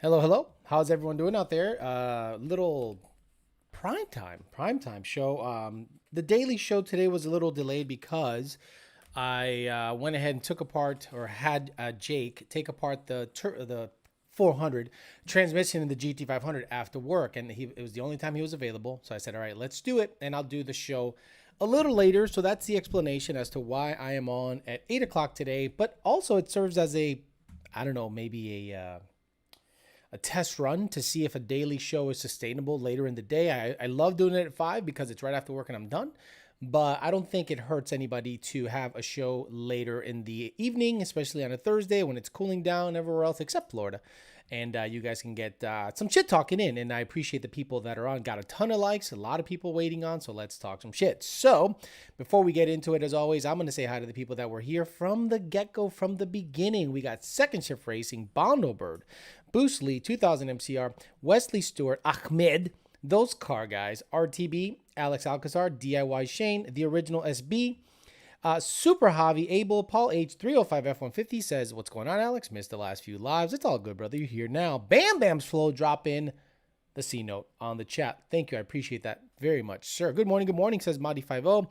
Hello, hello. How's everyone doing out there? Little primetime show. The daily show today was a little delayed because I went ahead and took apart or had Jake take apart the 400 transmission in the GT500 after work, and it was the only time he was available. So I said, all right, let's do it, and I'll do the show a little later. So that's the explanation as to why I am on at 8 o'clock today. But also it serves as a, I don't know, maybe a test run to see if a daily show is sustainable later in the day. I love doing it at 5 because it's right after work and I'm done. But I don't think it hurts anybody to have a show later in the evening, especially on a Thursday when it's cooling down everywhere else except Florida. And you guys can get some shit talking in. And I appreciate the people that are on. Got a ton of likes, a lot of people waiting on. So let's talk some shit. So before we get into it, as always, I'm going to say hi to the people that were here from the get-go, from the beginning. We got Second Shift Racing, Bondo Bird, Boost Lee, 2000 MCR, Wesley Stewart, Ahmed, Those Car Guys, RTB, Alex Alcazar, DIY Shane, The Original SB, Super Javi, Abel, Paul H, 305 F150 says, what's going on, Alex? Missed the last few lives. It's all good, brother. You're here now. Bam Bam's Flow, drop in the C note on the chat. Thank you. I appreciate that very much, sir. Good morning, says Madi50.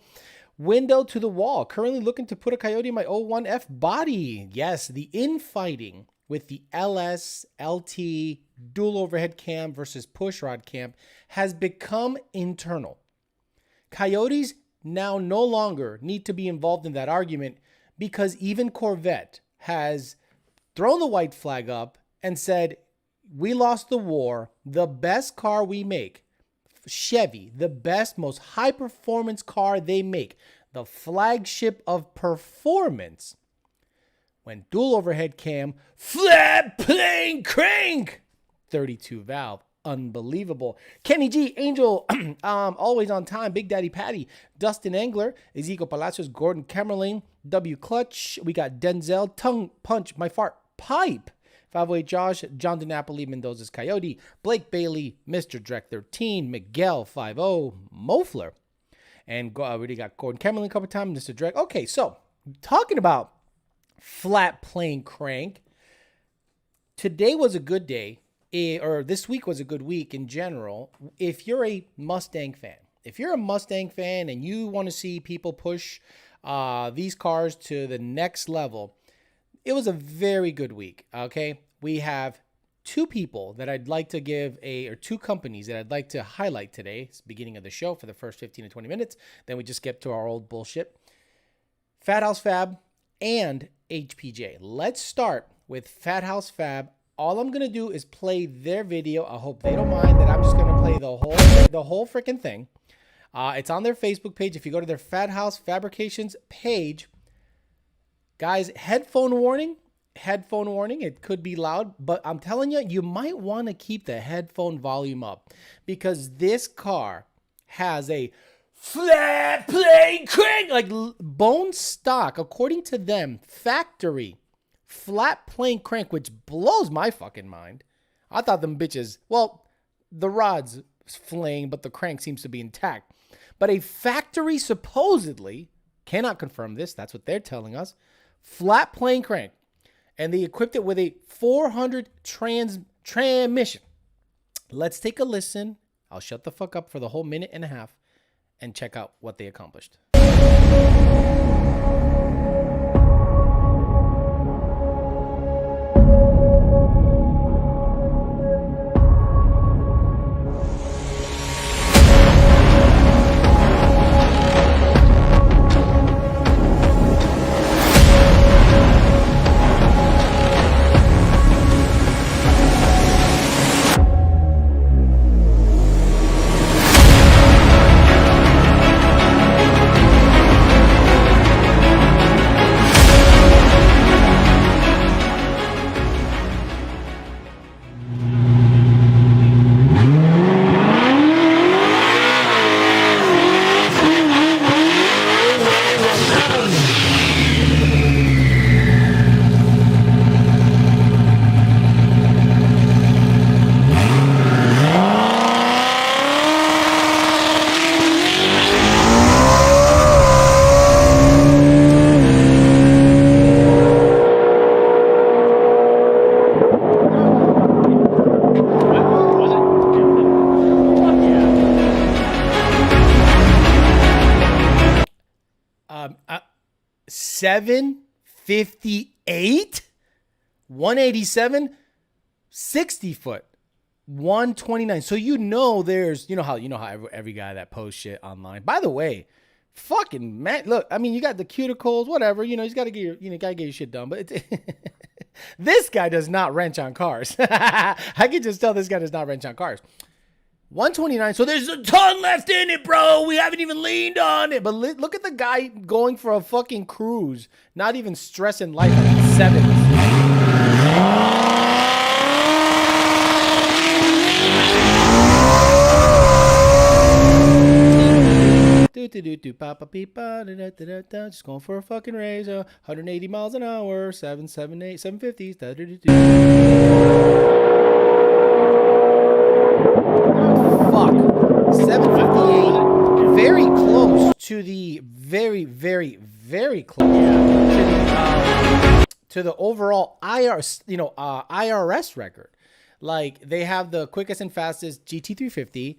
Window to the wall. Currently looking to put a Coyote in my 01F body. Yes, the infighting with the LS, LT, dual overhead cam versus push rod cam has become internal. Coyotes now no longer need to be involved in that argument because even Corvette has thrown the white flag up and said, we lost the war. The best car we make, Chevy, the best, most high performance car they make, the flagship of performance, went dual overhead cam, flat plane crank, 32 valve, unbelievable. Kenny G, Angel, always on time, Big Daddy Patty, Dustin Engler, Ezekiel Palacios, Gordon Camerling, W Clutch, we got Denzel, Tongue Punch, My Fart, Pipe, 508 Josh, John DiNapoli, Mendoza's Coyote, Blake Bailey, Mr. Drek 13, Miguel 50, Mofler, and I already got Gordon Camerling a couple times, Mr. Drek. Okay, so talking about flat plane crank. Today was a good day, or this week was a good week in general. If you're a Mustang fan, and you want to see people push these cars to the next level, it was a very good week. Okay, we have two people that I'd like to two companies that I'd like to highlight today. It's the beginning of the show for the first 15 to 20 minutes. Then we just get to our old bullshit. Fathouse Fab and HPJ. Let's start with Fathouse Fab. All I'm gonna do is play their video. I hope they don't mind that I'm just gonna play the whole freaking thing. It's on their Facebook page. If you go to their Fathouse Fabrications page, guys, headphone warning. It could be loud, but I'm telling you, you might want to keep the headphone volume up because this car has a flat plane crank, like bone stock, according to them, factory flat plane crank, which blows my fucking mind. I thought them bitches, well, the rod's flaying, but the crank seems to be intact. But a factory supposedly, cannot confirm this, that's what they're telling us, flat plane crank. And they equipped it with a 400 transmission. Let's take a listen. I'll shut the fuck up for the whole minute and a half and check out what they accomplished. 758, 187, 60 foot, 129. So there's how every guy that posts shit online. By the way, fucking man, look, I mean, you got the cuticles, whatever, you gotta get your shit done. But this guy does not wrench on cars. I can just tell this guy does not wrench on cars. 129. So there's a ton left in it, bro. We haven't even leaned on it. But look at the guy going for a fucking cruise, not even stressing life at 7. Just going for a fucking raise. 180 miles an hour. 778, 750s. Fuck. 758. Very close to the very, very, very close to the overall IRS record. Like, they have the quickest and fastest GT350.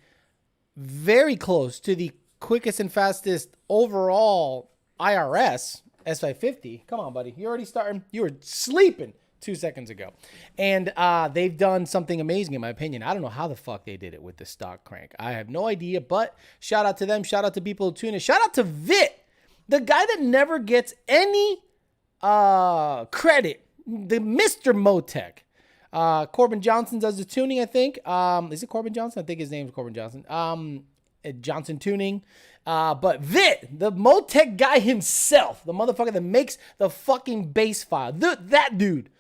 Very close to the quickest and fastest overall IRS S550. Come on, buddy. You're already starting. You were sleeping 2 seconds ago. And they've done something amazing, in my opinion. I don't know how the fuck they did it with the stock crank. I have no idea, but shout out to them. Shout out to people who tune in. Shout out to Vit, the guy that never gets any credit, the Mr. Motec. Corbin Johnson does the tuning, I think. Is it Corbin Johnson? I think his name is Corbin Johnson. Johnson Tuning. But Vit, the Motec guy himself, the motherfucker that makes the fucking bass file, that dude.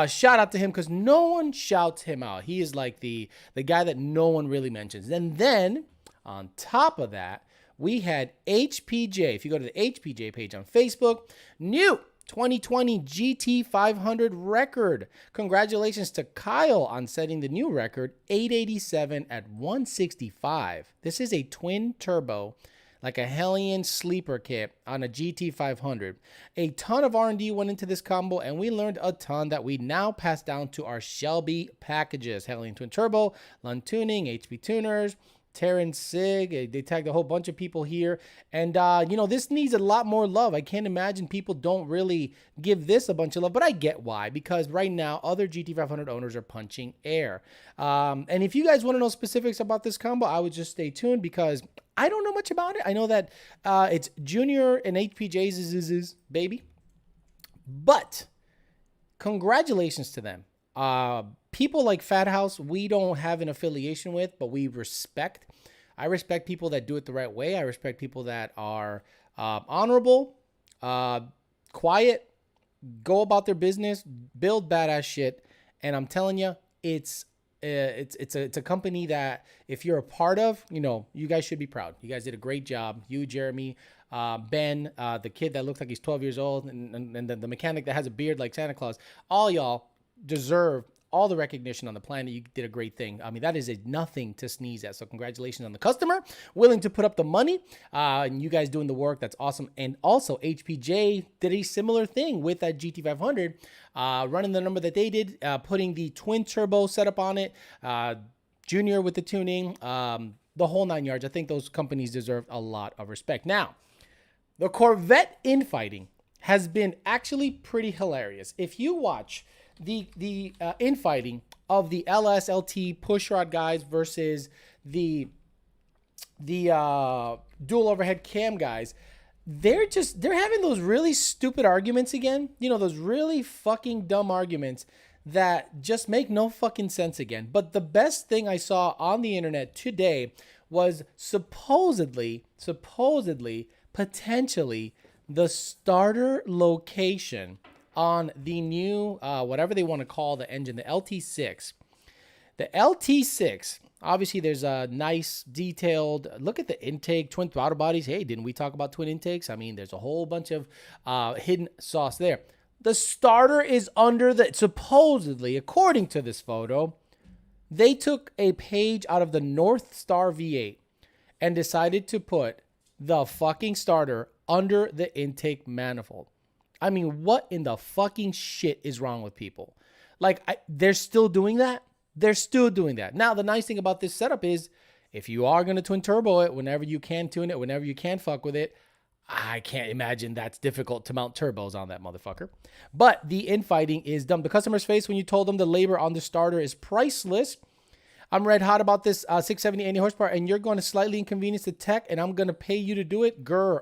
Shout out to him, because no one shouts him out. He is like the guy that no one really mentions. And then on top of that, we had HPJ. If you go to the HPJ page on Facebook, new 2020 GT500 record. Congratulations to Kyle on setting the new record, 887 at 165. This is a twin turbo, like a Hellion sleeper kit on a GT500. A ton of R&D went into this combo, and we learned a ton that we now pass down to our Shelby packages. Hellion twin turbo, Lund tuning, HP tuners, Terran Sig. They tagged a whole bunch of people here. And, this needs a lot more love. I can't imagine people don't really give this a bunch of love, but I get why. Because right now, other GT500 owners are punching air. And if you guys want to know specifics about this combo, I would just stay tuned, because I don't know much about it. I know that it's Junior and HPJ's baby. But congratulations to them. People like Fathouse, we don't have an affiliation with, but we respect. I respect people that do it the right way. I respect people that are honorable, quiet, go about their business, build badass shit. And I'm telling you, it's a company that if you're a part of, you guys should be proud. You guys did a great job. You, Jeremy, Ben, the kid that looks like he's 12 years old, and the mechanic that has a beard like Santa Claus, all y'all deserve all the recognition on the planet. You did a great thing. I mean, that is nothing to sneeze at. So congratulations on the customer willing to put up the money, and you guys doing the work. That's awesome. And also HPJ did a similar thing with that GT500, running the number that they did, putting the twin turbo setup on it, Junior with the tuning, the whole 9 yards. I think those companies deserve a lot of respect. Now, the Corvette infighting has been actually pretty hilarious. If you watch the infighting of the LSLT pushrod guys versus the dual overhead cam guys, they're having those really stupid arguments again. Those really fucking dumb arguments that just make no fucking sense again. But the best thing I saw on the internet today was supposedly, potentially the starter location on the new, whatever they want to call the engine, the LT6. The LT6, obviously there's a nice detailed, look at the intake, twin throttle bodies. Hey, didn't we talk about twin intakes? I mean, there's a whole bunch of hidden sauce there. The starter is under supposedly, according to this photo, they took a page out of the North Star V8 and decided to put the fucking starter under the intake manifold. I mean, what in the fucking shit is wrong with people? Like, they're still doing that? They're still doing that. Now, the nice thing about this setup is if you are going to twin turbo it, whenever you can tune it, whenever you can fuck with it, I can't imagine that's difficult to mount turbos on that motherfucker. But the infighting is dumb. The customer's face when you told them the labor on the starter is priceless. I'm red hot about this 670 80 horsepower, and you're going to slightly inconvenience the tech, and I'm going to pay you to do it. Grr.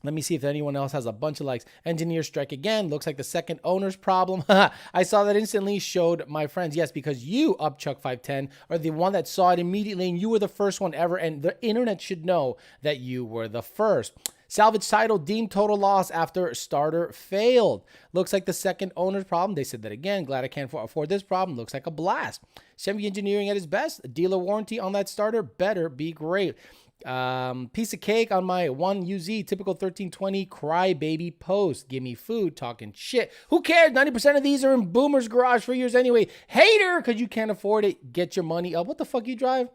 Let me see if anyone else has a bunch of likes. Engineer strike again. Looks like the second owner's problem. I saw that instantly, showed my friends. Yes, because you, Upchuck510, are the one that saw it immediately, and you were the first one ever, and the internet should know that you were the first. Salvage title deemed total loss after starter failed. Looks like the second owner's problem. They said that again. Glad I can't afford this problem. Looks like a blast. Chevy engineering at its best. Dealer warranty on that starter better be great. Piece of cake on my 1UZ typical 1320 crybaby post. Give me food, talking shit. Who cares? 90% of these are in Boomer's garage for years anyway. Hater, because you can't afford it. Get your money up. What the fuck you drive?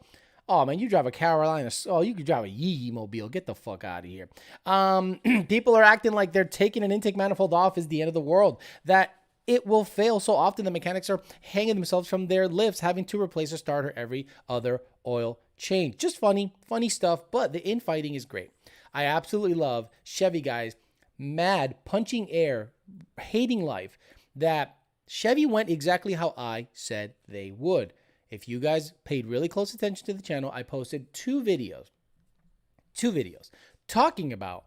Oh, man, you drive a Carolina. Oh, you could drive a Yee Mobile. Get the fuck out of here. People are acting like they're taking an intake manifold off is the end of the world. That it will fail so often the mechanics are hanging themselves from their lifts, having to replace a starter every other oil change. Just funny stuff, but the infighting is great. I absolutely love Chevy guys, mad, punching air, hating life, that Chevy went exactly how I said they would. If you guys paid really close attention to the channel, I posted two videos talking about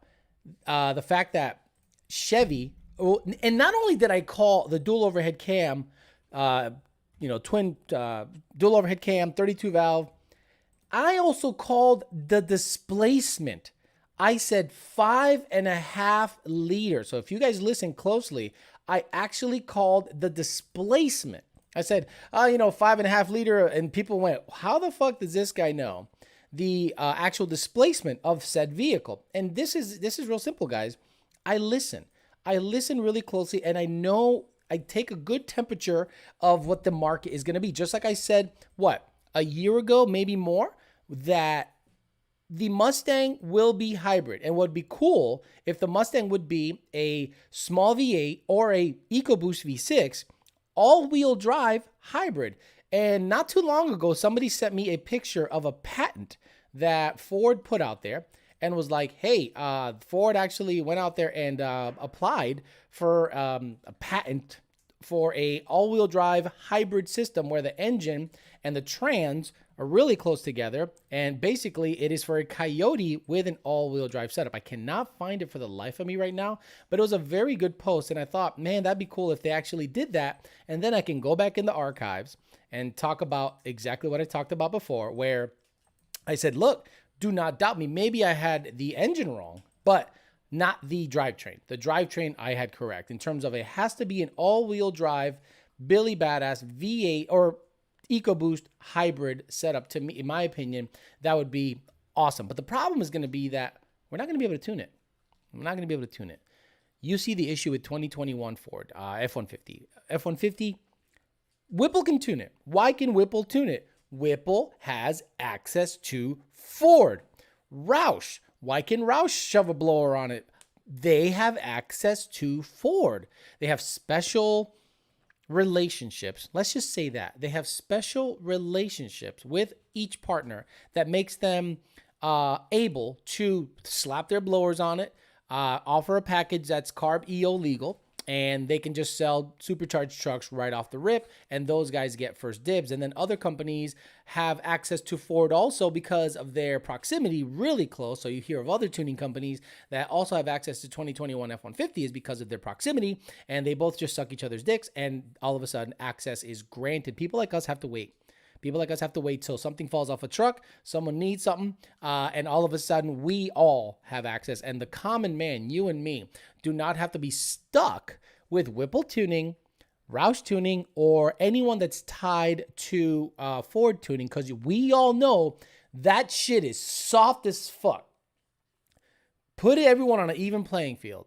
the fact that Chevy, and not only did I call the dual overhead cam, twin dual overhead cam, 32 valve, I also called the displacement. I said 5.5 liters. So if you guys listen closely, I actually called the displacement. I said, 5.5 liter, and people went, how the fuck does this guy know the actual displacement of said vehicle? And this is real simple, guys. I listen really closely, and I know I take a good temperature of what the market is going to be. Just like I said, a year ago, maybe more, that the Mustang will be hybrid. And what would be cool if the Mustang would be a small V8 or a EcoBoost V6, all-wheel drive hybrid. And not too long ago, somebody sent me a picture of a patent that Ford put out there and was like, hey, Ford actually went out there and applied for a patent for a all-wheel drive hybrid system where the engine and the trans are really close together, and basically it is for a Coyote with an all-wheel drive setup. I cannot find it for the life of me right now, but it was a very good post, and I thought, man, that'd be cool if they actually did that, and then I can go back in the archives and talk about exactly what I talked about before, where I said, look, do not doubt me. Maybe I had the engine wrong, but not the drivetrain. The drivetrain I had correct in terms of it has to be an all-wheel drive, Billy Badass V8 or EcoBoost hybrid setup. To me, in my opinion, that would be awesome. But the problem is going to be that we're not going to be able to tune it. We're not going to be able to tune it. You see the issue with 2021 Ford F-150. F-150, Whipple can tune it. Why can Whipple tune it? Whipple has access to Ford. Roush, why can Roush shove a blower on it? They have access to Ford. They have special relationships. Let's just say that. They have special relationships with each partner that makes them able to slap their blowers on it, offer a package that's CARB EO legal, and they can just sell supercharged trucks right off the rip, and those guys get first dibs. And then other companies have access to Ford also because of their proximity really close. So you hear of other tuning companies that also have access to 2021 F-150 because of their proximity, and they both just suck each other's dicks, and all of a sudden access is granted. People like us have to wait. People like us have to wait till something falls off a truck, someone needs something, and all of a sudden we all have access. And the common man, you and me, do not have to be stuck with Whipple tuning, Roush tuning, or anyone that's tied to Ford tuning, because we all know that shit is soft as fuck. Put everyone on an even playing field.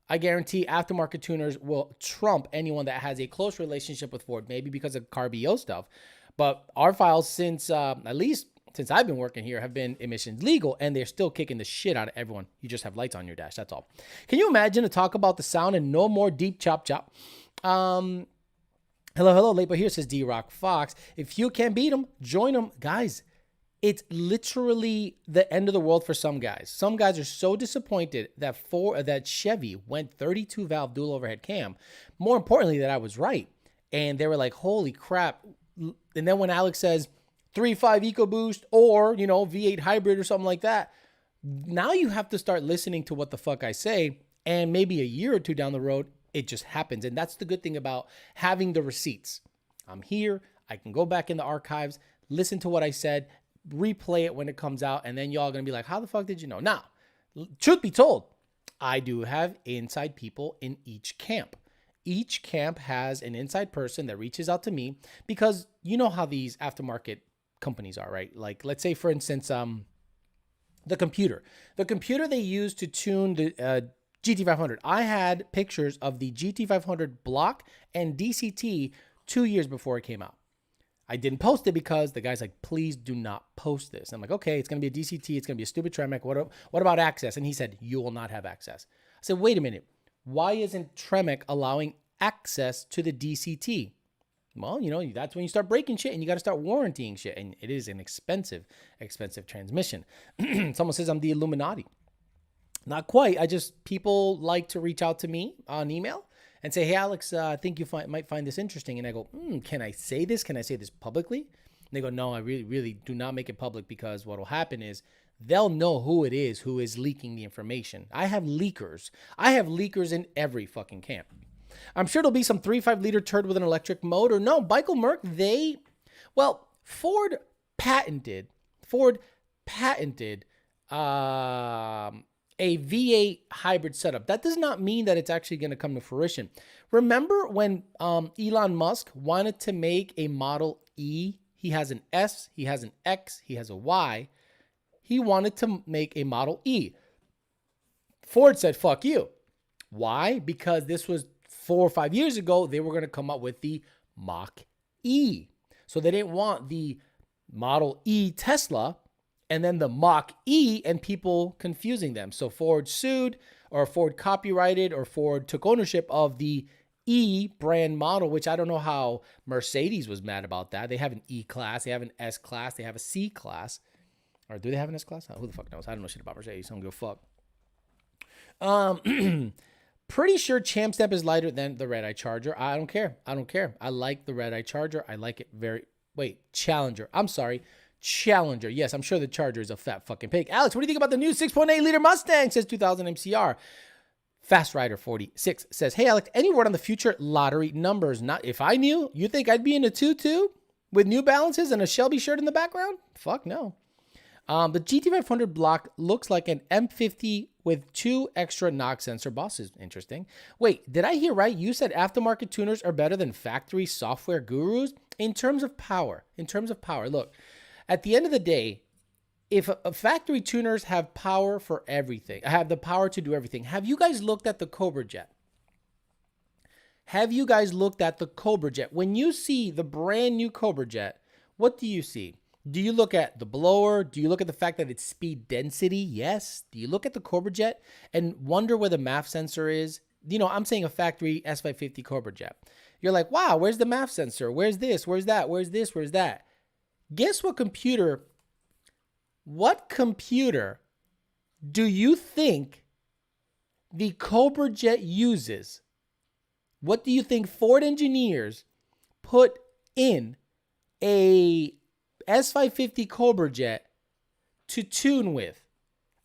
I guarantee aftermarket tuners will trump anyone that has a close relationship with Ford, maybe because of CARB EO stuff. But our files, since at least since I've been working here, have been emissions legal, and they're still kicking the shit out of everyone. You just have lights on your dash. That's all. Can you imagine to talk about the sound and no more deep chop chop? Hello, late but here, says D-Rock Fox. If you can't beat them, join them. Guys, It's literally the end of the world for some guys. Some guys are so disappointed that Chevy went 32 valve dual overhead cam. More importantly, that I was right. And they were like, holy crap. And then when Alex says 3.5 EcoBoost or, V8 hybrid or something like that, now you have to start listening to what the fuck I say. And maybe a year or two down the road, it just happens. And that's the good thing about having the receipts. I'm here. I can go back in the archives, listen to what I said, replay it when it comes out, and then y'all gonna be like, how the fuck did you know? Now, truth be told, I do have inside people in each camp. Each camp has an inside person that reaches out to me because you know how these aftermarket companies are, right? Like, let's say, for instance, the computer they use to tune the GT500. I had pictures of the GT500 block and DCT 2 years before it came out. I didn't post it because the guy's like, please do not post this. I'm like, okay, it's going to be a DCT. It's going to be a stupid Tremec. What about access? And he said, you will not have access. I said, wait a minute. Why isn't Tremec allowing access to the DCT? Well, that's when you start breaking shit and you got to start warrantying shit. And it is an expensive transmission. Someone says I'm the Illuminati. Not quite. People like to reach out to me on email and say, hey, Alex, I think you might find this interesting. And I go, can I say this? Can I say this publicly? And they go, no, I really, really do not make it public because what will happen is they'll know who it is who is leaking the information. I have leakers. I have leakers in every fucking camp. I'm sure there'll be some 3.5 liter turd with an electric motor. No, Michael Merck, Ford patented a V8 hybrid setup. That does not mean that it's actually going to come to fruition. Remember when Elon Musk wanted to make a Model E? He has an S, he has an X, he has a Y. He wanted to make a Model E. Ford said, fuck you. Why? Because this was 4 or 5 years ago, they were going to come up with the Mach E. So they didn't want the Model E Tesla and then the Mach E and people confusing them. So Ford sued, or Ford copyrighted, or Ford took ownership of the E brand model, which I don't know how Mercedes was mad about that. They have an E class, they have an S class, they have a C class. Or do they have an S class? Who the fuck knows? I don't know shit about Mercedes. I don't give a fuck. Pretty sure Champ Step is lighter than the Red Eye Charger. I don't care. I like the Red Eye Charger. I like it Challenger. I'm sorry. Challenger. Yes, I'm sure the Charger is a fat fucking pig. Alex, what do you think about the new 6.8 liter Mustang? Says 2000 MCR. Fast Rider 46 says, hey, Alex, any word on the future lottery numbers? Not if I knew. You think I'd be in a tutu with New Balances and a Shelby shirt in the background? Fuck no. The GT500 block looks like an M50 with 2 extra knock sensor bosses. Interesting. Wait, did I hear right? You said aftermarket tuners are better than factory software gurus in terms of power. Look, at the end of the day, if a factory tuners have power for everything, have the power to do everything. Have you guys looked at the Cobra Jet? When you see the brand new Cobra Jet, what do you see? Do you look at the blower? Do you look at the fact that it's speed density? Yes. Do you look at the Cobra Jet and wonder where the MAF sensor is? I'm saying a factory S550 Cobra Jet. You're like, wow, where's the MAF sensor? Where's this? Where's that? Where's this? Where's that? Guess what computer do you think the Cobra Jet uses? What do you think Ford engineers put in a S550 Cobra Jet to tune with?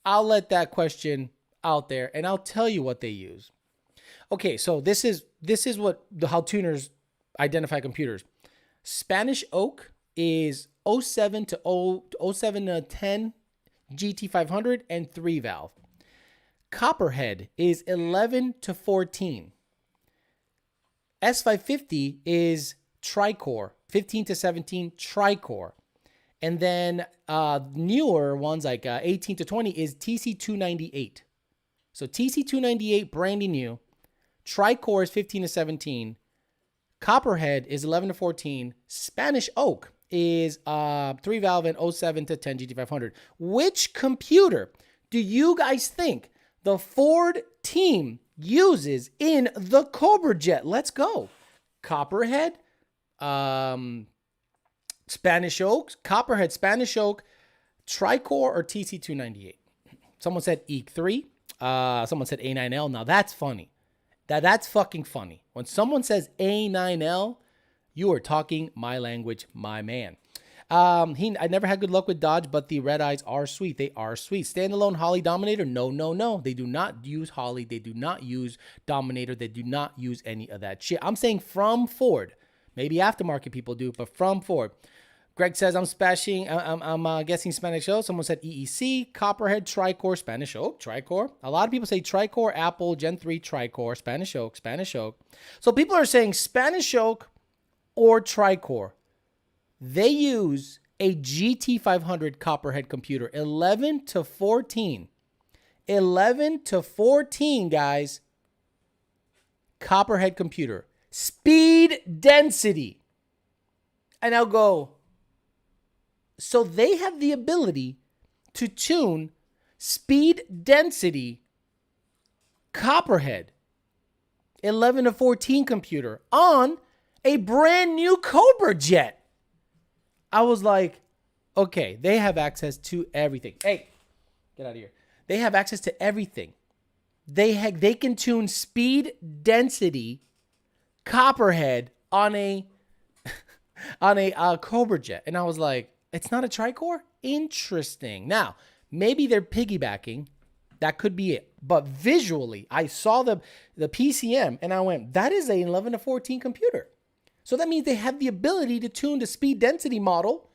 I'll let that question out there and I'll tell you what they use. Okay, so this is how tuners identify computers. Spanish Oak is 07 to 10 GT500 and 3 valve. Copperhead is 11 to 14. S550 is tricore, 15 to 17 tricore. And then newer ones like 18 to 20 is TC298. So TC298, brandy new. Tricore is 15 to 17. Copperhead is 11 to 14. Spanish Oak is 3 valve and 07 to 10 GT500. Which computer do you guys think the Ford team uses in the Cobra Jet? Let's go. Copperhead, Spanish Oak, Copperhead, Spanish Oak, Tricor or TC298? Someone said EEC3. Someone said A9L. Now that's funny. That's fucking funny. When someone says A9L, you are talking my language, my man. I never had good luck with Dodge, but the red eyes are sweet. They are sweet. Standalone Holley Dominator? No. They do not use Holley. They do not use Dominator. They do not use any of that shit. I'm saying from Ford. Maybe aftermarket people do, but from Ford. Greg says, I'm guessing Spanish Oak. Someone said EEC, Copperhead, Tricor, Spanish Oak, Tricor. A lot of people say Tricor, Apple, Gen 3, Tricor, Spanish Oak, Spanish Oak. So people are saying Spanish Oak or Tricor. They use a GT500 Copperhead computer, 11 to 14. 11 to 14, guys. Copperhead computer. Speed density. And I'll go... So they have the ability to tune speed density Copperhead 11 to 14 computer on a brand new Cobra jet. I was like, okay, they have access to everything. Hey, get out of here. They have access to everything. They can tune speed density Copperhead on a Cobra jet. And I was like, it's not a Tricor? Interesting. Now, maybe they're piggybacking. That could be it. But visually, I saw the PCM and I went, that is an 11 to 14 computer. So that means they have the ability to tune the speed density model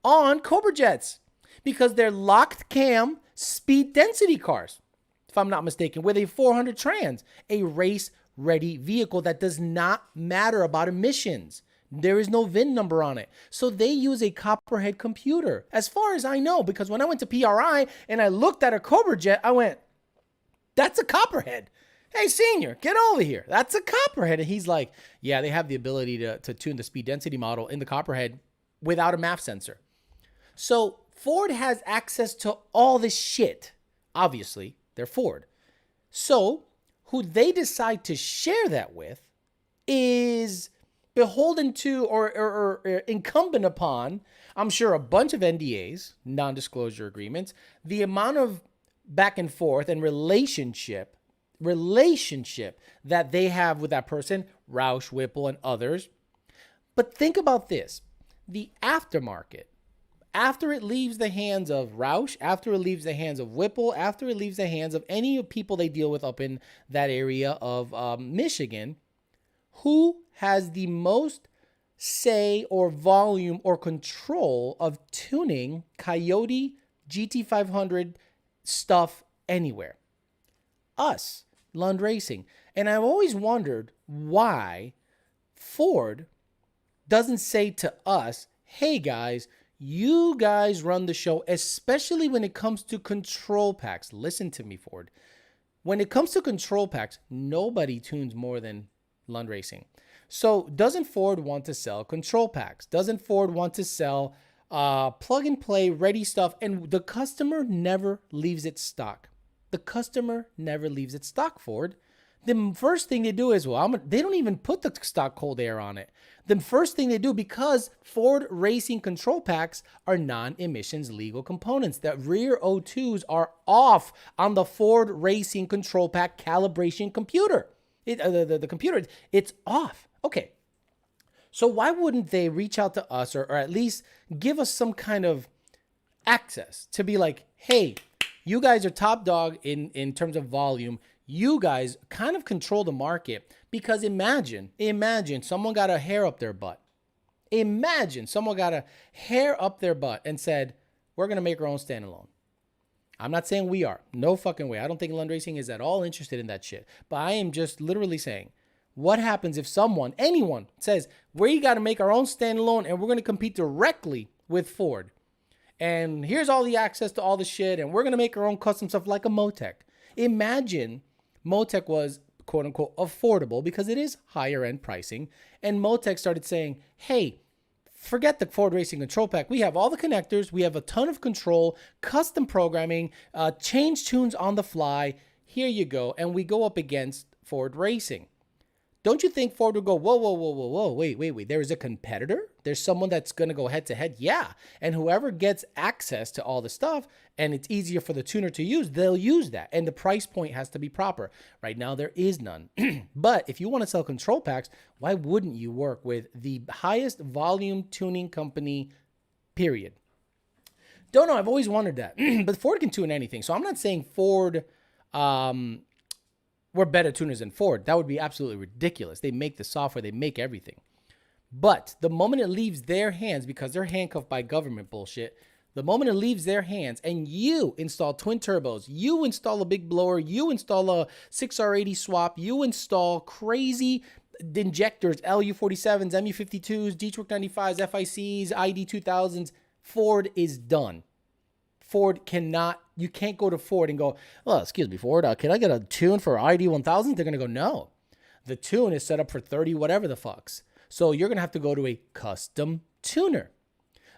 on Cobra jets because they're locked cam speed density cars, if I'm not mistaken, with a 400 trans, a race ready vehicle that does not matter about emissions. There is no VIN number on it. So they use a Copperhead computer, as far as I know, because when I went to PRI and I looked at a Cobra jet, I went, that's a Copperhead. Hey, senior, get over here. That's a Copperhead. And he's like, yeah, they have the ability to tune the speed density model in the Copperhead without a MAF sensor. So Ford has access to all this shit. Obviously, they're Ford. So who they decide to share that with is beholden to or incumbent upon, I'm sure, a bunch of NDAs, non-disclosure agreements, the amount of back and forth and relationship that they have with that person, Roush, Whipple, and others. But think about this. The aftermarket, after it leaves the hands of Roush, after it leaves the hands of Whipple, after it leaves the hands of any people they deal with up in that area of Michigan, who has the most say or volume or control of tuning Coyote GT500 stuff anywhere? Us, Lund Racing. And I've always wondered why Ford doesn't say to us, hey guys, you guys run the show, especially when it comes to control packs. Listen to me, Ford. When it comes to control packs, nobody tunes more than Lund Racing. So doesn't Ford want to sell control packs? Doesn't Ford want to sell plug and play ready stuff? And the customer never leaves its stock. The customer never leaves its stock, Ford. The first thing they do is, they don't even put the stock cold air on it. The first thing they do, because Ford Racing control packs are non-emissions legal components, that rear O2s are off on the Ford Racing control pack calibration computer. The computer, it's off. Okay. So why wouldn't they reach out to us or at least give us some kind of access to be like, hey, you guys are top dog in terms of volume. You guys kind of control the market, because imagine someone got a hair up their butt. Imagine someone got a hair up their butt and said, we're going to make our own standalone. I'm not saying we are. No fucking way. I don't think Lund Racing is at all interested in that shit. But I am just literally saying, what happens if anyone says, we got to make our own standalone and we're going to compete directly with Ford. And here's all the access to all the shit, and we're going to make our own custom stuff like a Motec. Imagine Motec was, quote unquote, affordable, because it is higher end pricing. And Motec started saying, hey, forget the Ford Racing control pack. We have all the connectors. We have a ton of control, custom programming, change tunes on the fly. Here you go. And we go up against Ford Racing. Don't you think Ford would go, whoa, whoa, whoa, whoa, whoa, wait. There is a competitor? There's someone that's going to go head to head? Yeah. And whoever gets access to all the stuff and it's easier for the tuner to use, they'll use that. And the price point has to be proper. Right now, there is none. But if you want to sell control packs, why wouldn't you work with the highest volume tuning company, period? Don't know. I've always wondered that. But Ford can tune anything. So I'm not saying Ford... we're better tuners than Ford. That would be absolutely ridiculous. They make the software, they make everything. But the moment it leaves their hands, because they're handcuffed by government bullshit, the moment it leaves their hands and you install twin turbos, you install a big blower, you install a 6R80 swap, you install crazy injectors, LU47s, MU52s, D-Twerk95s, FICs, ID2000s, Ford is done. Ford cannot, you can't go to Ford and go, well, excuse me, Ford, can I get a tune for ID1000? They're going to go, no. The tune is set up for 30 whatever the fucks. So you're going to have to go to a custom tuner.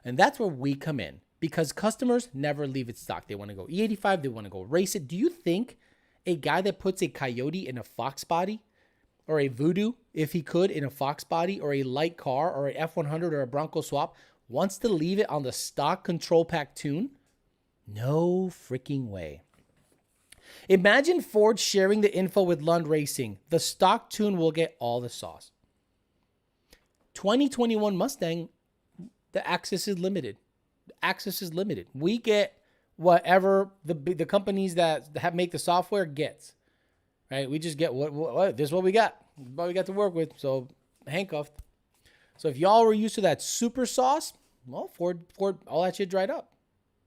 And that's where we come in, because customers never leave it stock. They want to go E85, they want to go race it. Do you think a guy that puts a Coyote in a Fox body, or a Voodoo, if he could, in a Fox body, or a light car, or a F100 or a Bronco swap, wants to leave it on the stock control pack tune? No freaking way. Imagine Ford sharing the info with Lund Racing. The stock tune will get all the sauce. 2021 Mustang, the access is limited. The access is limited. We get whatever the companies that make the software gets. Right? We just get what this is what we got. What we got to work with. So handcuffed. So if y'all were used to that super sauce, well, Ford, all that shit dried up.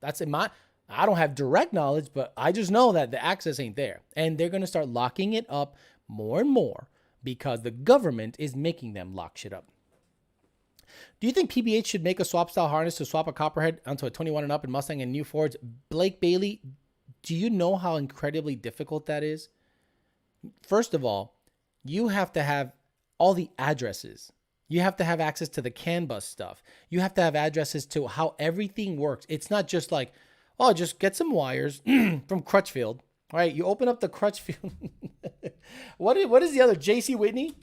That's in my... I don't have direct knowledge, but I just know that the access ain't there. And they're going to start locking it up more and more because the government is making them lock shit up. Do you think PBH should make a swap style harness to swap a copperhead onto a 21 and up in Mustang and new Fords? Blake Bailey, do you know how incredibly difficult that is? First of all, you have to have all the addresses. You have to have access to the CAN bus stuff. You have to have addresses to how everything works. It's not just like, oh, just get some wires from Crutchfield. All right, you open up the Crutchfield. What is the other? J.C. Whitney?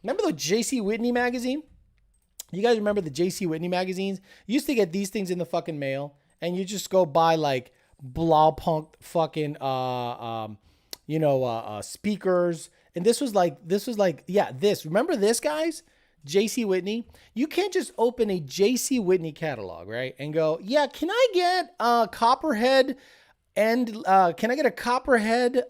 Remember the J.C. Whitney magazine? You guys remember the J.C. Whitney magazines? You used to get these things in the fucking mail, and you just go buy like Blaupunkt fucking speakers. And this was like, yeah, this. Remember this, guys? J.C. Whitney. You can't just open a J.C. Whitney catalog, right? And go, yeah, can I get a Copperhead and can I get a Copperhead,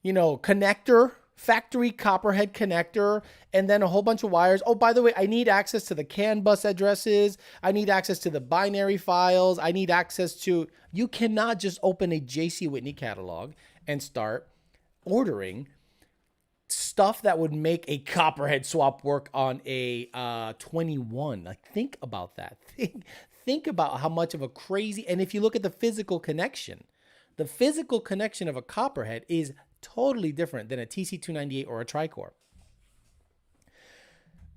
connector, factory Copperhead connector, and then a whole bunch of wires. Oh, by the way, I need access to the CAN bus addresses. I need access to the binary files. I need access to, you cannot just open a J.C. Whitney catalog and start ordering stuff that would make a Copperhead swap work on a 21. Like, think about that. Think about how much of a crazy, and if you look at the physical connection of a Copperhead is totally different than a TC298 or a Tricore.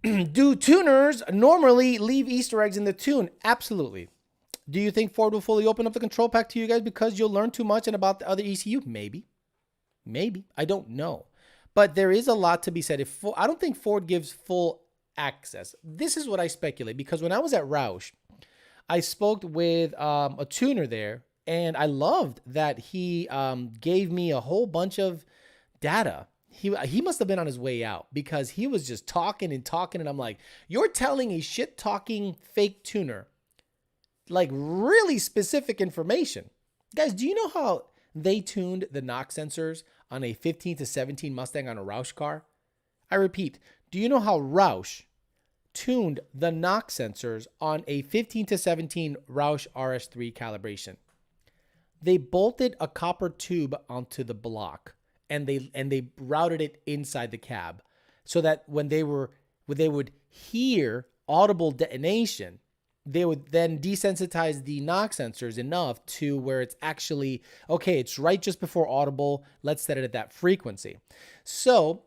Do tuners normally leave Easter eggs in the tune? Absolutely. Do you think Ford will fully open up the control pack to you guys because you'll learn too much and about the other ECU? Maybe. I don't know. But there is a lot to be said. I don't think Ford gives full access. This is what I speculate, because when I was at Roush, I spoke with a tuner there, and I loved that he gave me a whole bunch of data. He must have been on his way out, because he was just talking, and I'm like, you're telling a shit-talking fake tuner like really specific information. Guys, do you know how they tuned the knock sensors on a 15 to 17 Mustang on a Roush car? I repeat, do you know how Roush tuned the knock sensors on a 15 to 17 Roush RS3 calibration? They bolted a copper tube onto the block, and they routed it inside the cab, so that when they would hear audible detonation, they would then desensitize the knock sensors enough to where it's actually, okay, it's right just before audible. Let's set it at that frequency. So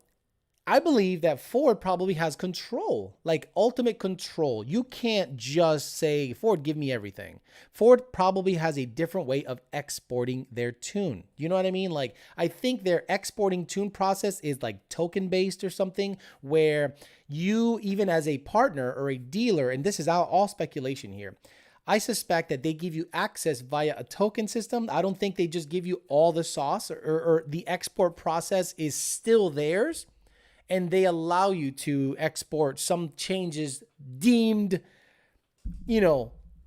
I believe that Ford probably has control, like ultimate control. You can't just say, Ford, give me everything. Ford probably has a different way of exporting their tune. You know what I mean? Like, I think their exporting tune process is like token based or something, where you, even as a partner or a dealer, and this is all speculation here, I suspect that they give you access via a token system. I don't think they just give you all the sauce, or the export process is still theirs. And they allow you to export some changes deemed,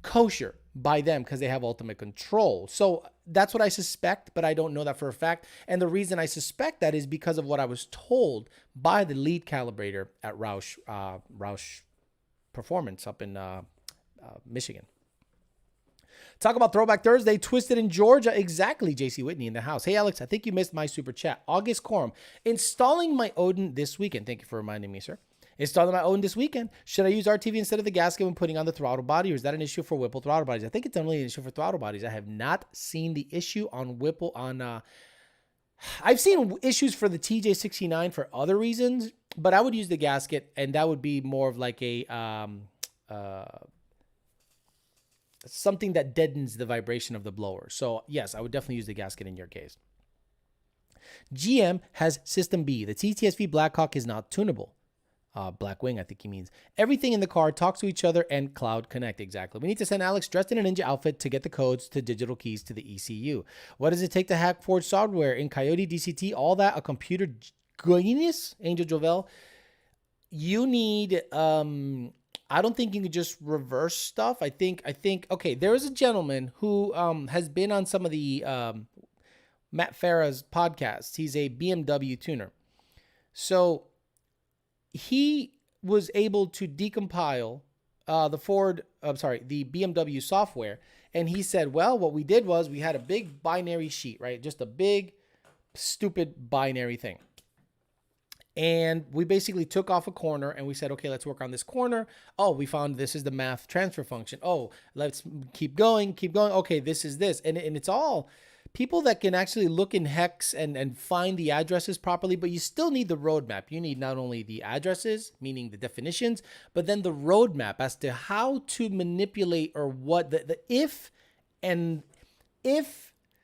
kosher by them because they have ultimate control. So that's what I suspect, but I don't know that for a fact. And the reason I suspect that is because of what I was told by the lead calibrator at Roush Performance up in Michigan. Talk about Throwback Thursday, Twisted in Georgia. Exactly, JC Whitney in the house. Hey, Alex, I think you missed my super chat. August Quorum, installing my Odin this weekend. Thank you for reminding me, sir. Installing my Odin this weekend. Should I use RTV instead of the gasket when putting on the throttle body, or is that an issue for Whipple throttle bodies? I think it's only an issue for throttle bodies. I have not seen the issue on Whipple I've seen issues for the TJ69 for other reasons, but I would use the gasket, and that would be more of like a something that deadens the vibration of the blower. So yes, I would definitely use the gasket in your case. GM has System B. The TTSV Blackhawk is not tunable. Blackwing, I think he means. Everything in the car talks to each other and cloud connect. Exactly. We need to send Alex dressed in a ninja outfit to get the codes to digital keys to the ECU. What does it take to hack Ford software in Coyote, DCT, all that? A computer genius, Angel Jovel. You need, I don't think you can just reverse stuff. I think, okay, there is a gentleman who has been on some of the Matt Farah's podcasts. He's a BMW tuner. So he was able to decompile the BMW software. And he said, well, what we did was we had a big binary sheet, right? Just a big, stupid binary thing. And we basically took off a corner and we said, okay, let's work on this corner. Oh, we found this is the math transfer function. Oh, let's keep going. Okay, this is this. And it's all people that can actually look in hex and find the addresses properly, but you still need the roadmap. You need not only the addresses, meaning the definitions, but then the roadmap as to how to manipulate, or what the if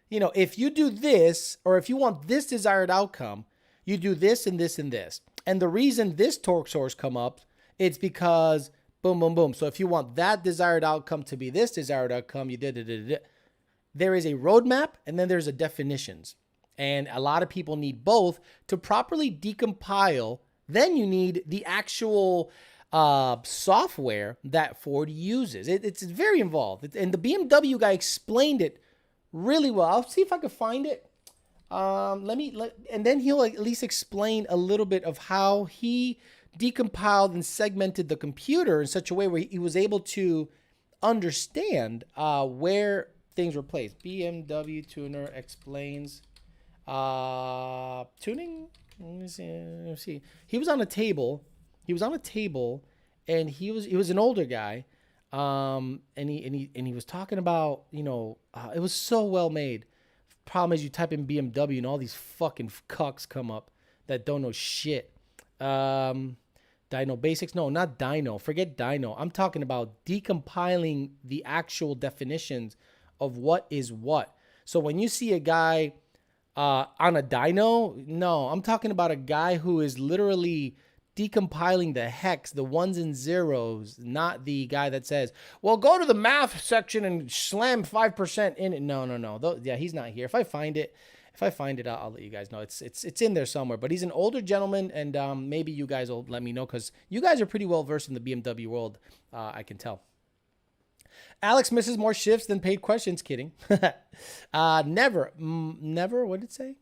you do this, or if you want this desired outcome, you do this and this and this. And the reason this torque source come up, it's because boom, boom, boom. So if you want that desired outcome to be this desired outcome, you did. There is a roadmap, and then there's a definitions. And a lot of people need both to properly decompile. Then you need the actual software that Ford uses. It's very involved. And the BMW guy explained it really well. I'll see if I can find it. And then he'll at least explain a little bit of how he decompiled and segmented the computer in such a way where he was able to understand where things were placed. BMW tuner explains tuning. Let me see. He was on a table, and he was an older guy, and he was talking about, it was so well made. Problem is, you type in BMW and all these fucking cucks come up that don't know shit. Dyno Basics. No, not Dyno. Forget Dyno. I'm talking about decompiling the actual definitions of what is what. So when you see a guy on a dyno, no, I'm talking about a guy who is literally decompiling the hex, the ones and zeros, not the guy that says, well, go to the math section and slam 5% in it. No. Yeah, he's not here. If I find it, I'll let you guys know. It's in there somewhere. But he's an older gentleman, and maybe you guys will let me know, because you guys are pretty well versed in the BMW world, I can tell. Alex misses more shifts than paid questions. Kidding. Never. What did it say?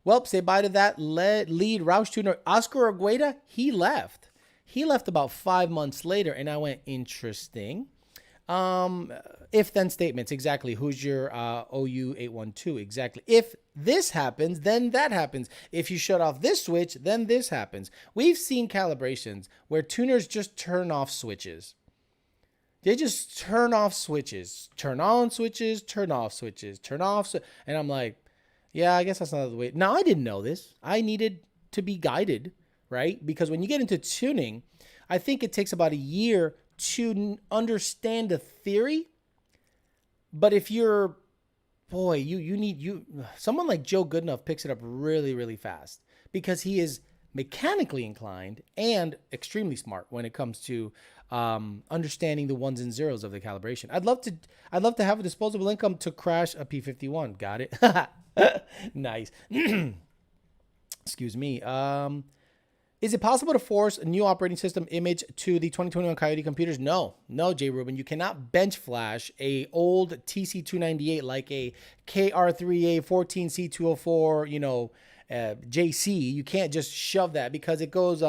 Well, say bye to that lead Roush tuner, Oscar Argueda. He left about 5 months later, and I went, interesting. If then statements, exactly. Who's your OU812? Exactly. If this happens, then that happens. If you shut off this switch, then this happens. We've seen calibrations where tuners just turn off switches. They just turn off switches, turn on switches, turn off switches, turn off. And I'm like, yeah, I guess that's not the way. Now, I didn't know this. I needed to be guided right? Because when you get into tuning, I think it takes about a year to understand the theory. But if you're, boy, someone like Joe Goodenough picks it up really, really fast because he is mechanically inclined and extremely smart when it comes to understanding the ones and zeros of the calibration. I'd love to have a disposable income to crash a P51. Got it? Nice. Excuse me. Is it possible to force a new operating system image to the 2021 Coyote computers? No, Jay Rubin. You cannot bench flash a old TC298 like a KR3A 14C204, JC. You can't just shove that because it goes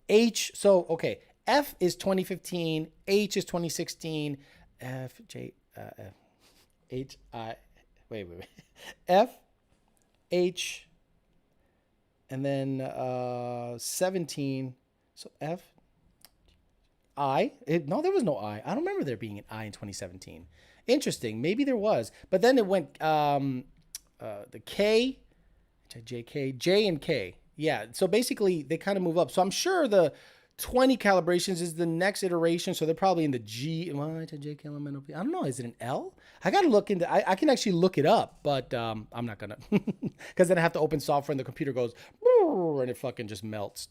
H. So okay, F is 2015, H is 2016, F J F H I. Wait. F H. And then 17. So F, I. No, there was no I. I don't remember there being an I in 2017. Interesting. Maybe there was. But then it went the K, JK, J and K. Yeah. So basically they kind of move up. So I'm sure the 20 calibrations is the next iteration. So they're probably in the G. JK, I don't know. Is it an L? I got to look into, I can actually look it up, but I'm not going to, because then I have to open software and the computer goes, and it fucking just melts.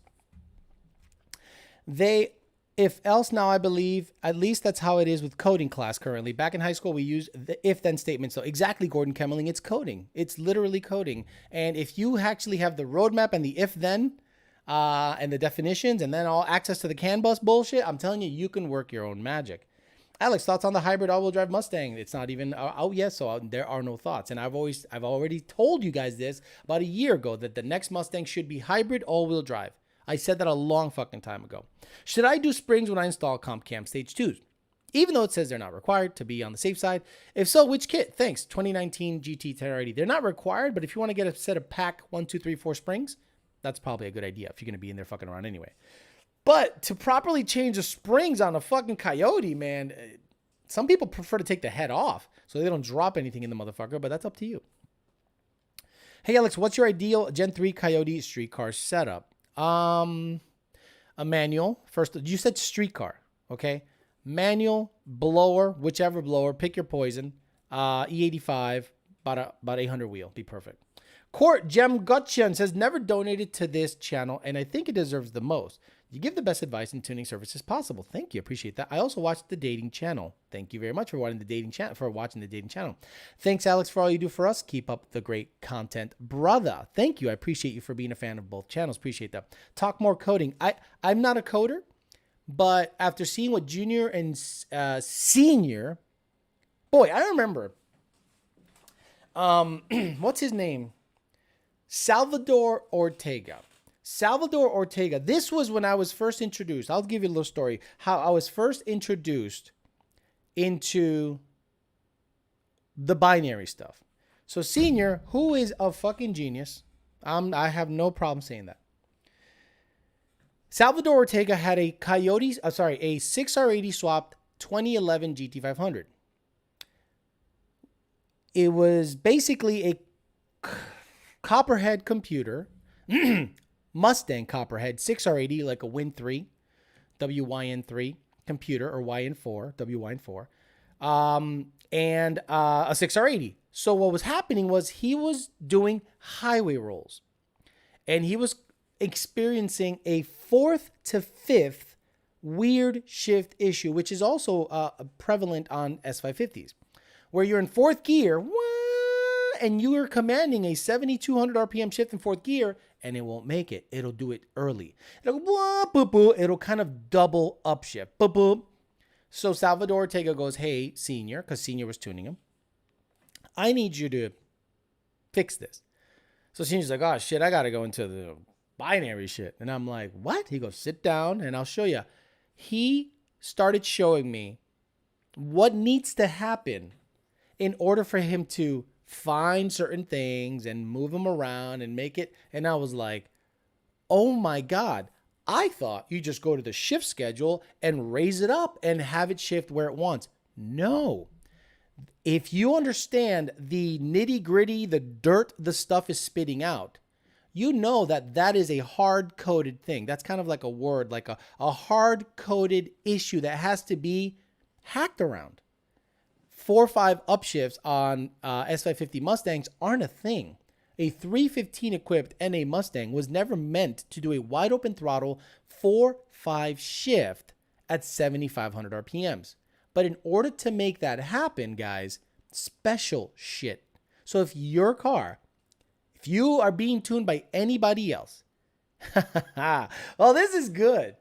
If else now, I believe, at least that's how it is with coding class currently. Back in high school, we used the if-then statement. So exactly, Gordon Kemmerling, it's coding. It's literally coding. And if you actually have the roadmap and the if-then, and the definitions, and then all access to the CAN bus bullshit, I'm telling you, you can work your own magic. Alex, thoughts on the hybrid all-wheel drive Mustang? It's not even out yet, so there are no thoughts. And I've already told you guys this about a year ago that the next Mustang should be hybrid all-wheel drive. I said that a long fucking time ago. Should I do springs when I install Comp Cam Stage 2s? Even though it says they're not required, to be on the safe side. If so, which kit? Thanks. 2019 GT350. They're not required, but if you want to get a set of pack 1, 2, 3, 4 springs, that's probably a good idea if you're going to be in there fucking around anyway. But to properly change the springs on a fucking Coyote, man, some people prefer to take the head off so they don't drop anything in the motherfucker, but that's up to you. Hey, Alex, what's your ideal Gen 3 Coyote streetcar setup? A manual. First, you said streetcar, okay? Manual, blower, whichever blower, pick your poison. E85, about 800 wheel, be perfect. Court Jem Gutchen says, never donated to this channel, and I think it deserves the most. You give the best advice and tuning services possible. Thank you. Appreciate that. I also watched the dating channel. Thank you very much for watching the dating channel. Thanks, Alex, for all you do for us. Keep up the great content, brother. Thank you. I appreciate you for being a fan of both channels. Appreciate that. Talk more coding. I'm not a coder, but after seeing what junior and senior, boy, I remember. What's his name? Salvador Ortega. This was when I was first introduced. I'll give you a little story. How I was first introduced into the binary stuff. So Senior, who is a fucking genius. I have no problem saying that. Salvador Ortega had a a 6R80 swapped 2011 GT500. It was basically a Copperhead computer, Mustang Copperhead 6R80, like a Win 3, WYN3 computer, or YN4, WYN4, and a 6R80. So what was happening was he was doing highway rolls, and he was experiencing a 4th to 5th weird shift issue, which is also prevalent on S550s, where you're in 4th gear, and you are commanding a 7,200 RPM shift in 4th gear, and it won't make it. It'll do it early. It'll go, boop, boop. It'll kind of double upshift. Boop, boop. So Salvador Ortega goes, hey, Senior, because Senior was tuning him, I need you to fix this. So Senior's like, oh, shit, I got to go into the binary shit. And I'm like, what? He goes, sit down, and I'll show you. He started showing me what needs to happen in order for him to find certain things and move them around and make it. And I was like, oh my God, I thought you just go to the shift schedule and raise it up and have it shift where it wants. No. If you understand the nitty gritty, the dirt the stuff is spitting out, you know that that is a hard-coded thing. That's kind of like a word, like a hard-coded issue that has to be hacked around. 4.5 upshifts on S550 Mustangs aren't a thing. A 315 equipped NA Mustang was never meant to do a wide open throttle 4.5 shift at 7,500 RPMs. But in order to make that happen, guys, special shit. So if your car, if you are being tuned by anybody else, well, this is good.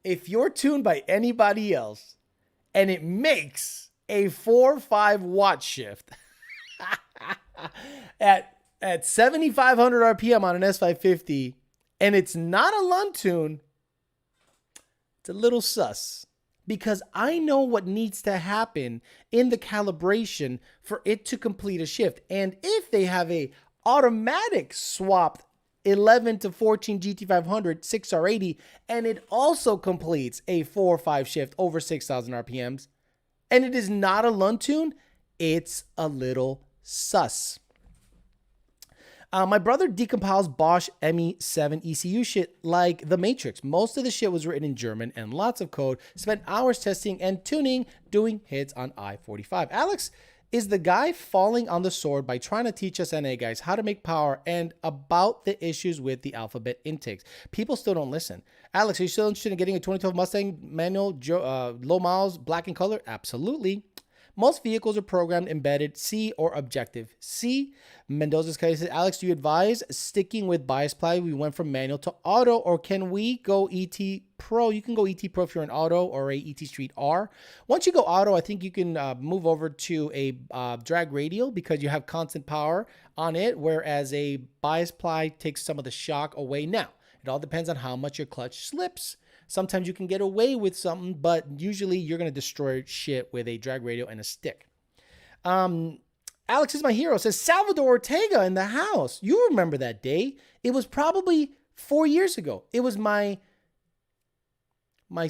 If you're tuned by anybody else and it makes a 4-5 watt shift at 7,500 RPM on an S550 and it's not a Lund tune, it's a little sus. Because I know what needs to happen in the calibration for it to complete a shift. And if they have a automatic swapped 11 to 14 GT500 6R80, and it also completes a 4 or 5 shift over 6,000 RPMs, and it is not a Lund tune, it's a little sus. My brother decompiles Bosch ME7 ECU shit like The Matrix. Most of the shit was written in German and lots of code. Spent hours testing and tuning, doing hits on I-45. Alex is the guy falling on the sword by trying to teach us NA guys how to make power and about the issues with the alphabet intakes. People still don't listen. Alex, are you still interested in getting a 2012 Mustang manual, low miles, black in color? Absolutely. Most vehicles are programmed, embedded, C or objective C. Mendoza's case says, Alex, do you advise sticking with bias ply? We went from manual to auto, or can we go ET Pro? You can go ET Pro if you're an auto or a ET Street R. Once you go auto, I think you can move over to a drag radial because you have constant power on it, whereas a bias ply takes some of the shock away. Now, it all depends on how much your clutch slips. Sometimes you can get away with something, but usually you're going to destroy shit with a drag radial and a stick. Alex is my hero, says Salvador Ortega in the house. You remember that day. It was probably 4 years ago. It was my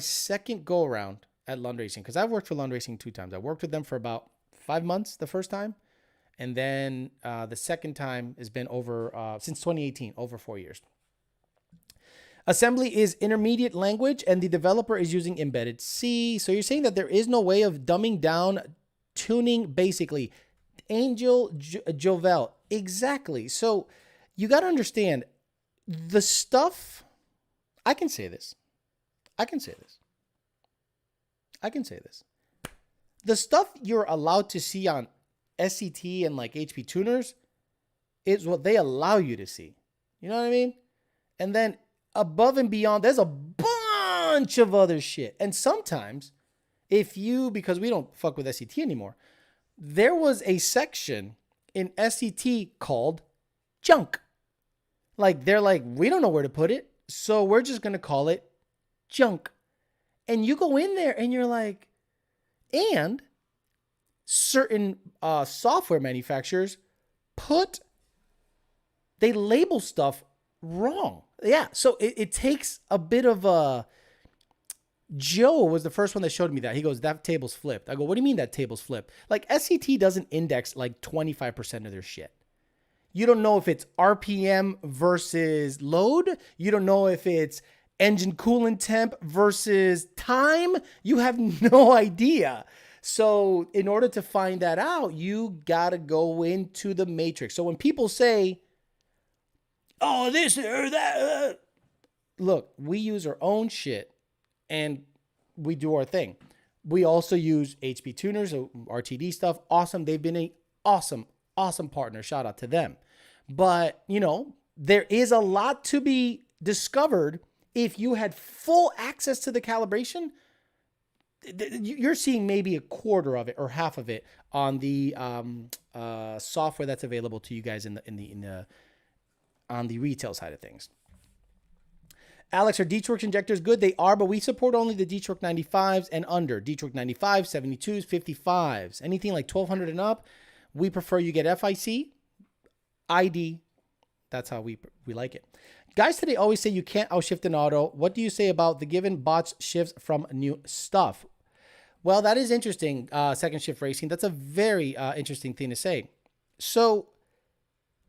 second go around at Lund Racing, because I've worked for Lund Racing 2 times. I worked with them for about 5 months the first time. And then the second time has been over since 2018, over 4 years. Assembly is intermediate language, and the developer is using embedded C. So you're saying that there is no way of dumbing down tuning, basically. Angel Jovel, exactly. So you got to understand the stuff. I can say this. The stuff you're allowed to see on SCT and like HP tuners is what they allow you to see. You know what I mean? And then above and beyond, there's a bunch of other shit. And sometimes, because we don't fuck with SCT anymore, there was a section in SCT called junk. Like, they're like, we don't know where to put it, so we're just going to call it junk. And you go in there and you're like, and certain software manufacturers they label stuff wrong. Yeah, so it takes a bit of a... Joe was the first one that showed me that. He goes, that table's flipped. I go, what do you mean that table's flipped? Like, SCT doesn't index like 25% of their shit. You don't know if it's RPM versus load. You don't know if it's engine coolant temp versus time. You have no idea. So in order to find that out, you got to go into the matrix. So when people say, oh, this or that, look, we use our own shit and we do our thing. We also use HP tuners, RTD stuff. Awesome. They've been an awesome partner. Shout out to them. But, there is a lot to be discovered. If you had full access to the calibration, you're seeing maybe a quarter of it or half of it on the software that's available to you guys on the retail side of things. Alex, are D-Torque injectors good? They are, but we support only the D-Torque 95s and under. D-Torque 95s, 72s, 55s. Anything like 1200 and up, we prefer you get FIC, ID. That's how we like it. Guys today always say you can't outshift an auto. What do you say about the given botched shifts from new stuff? Well, that is interesting, second shift racing. That's a very interesting thing to say. So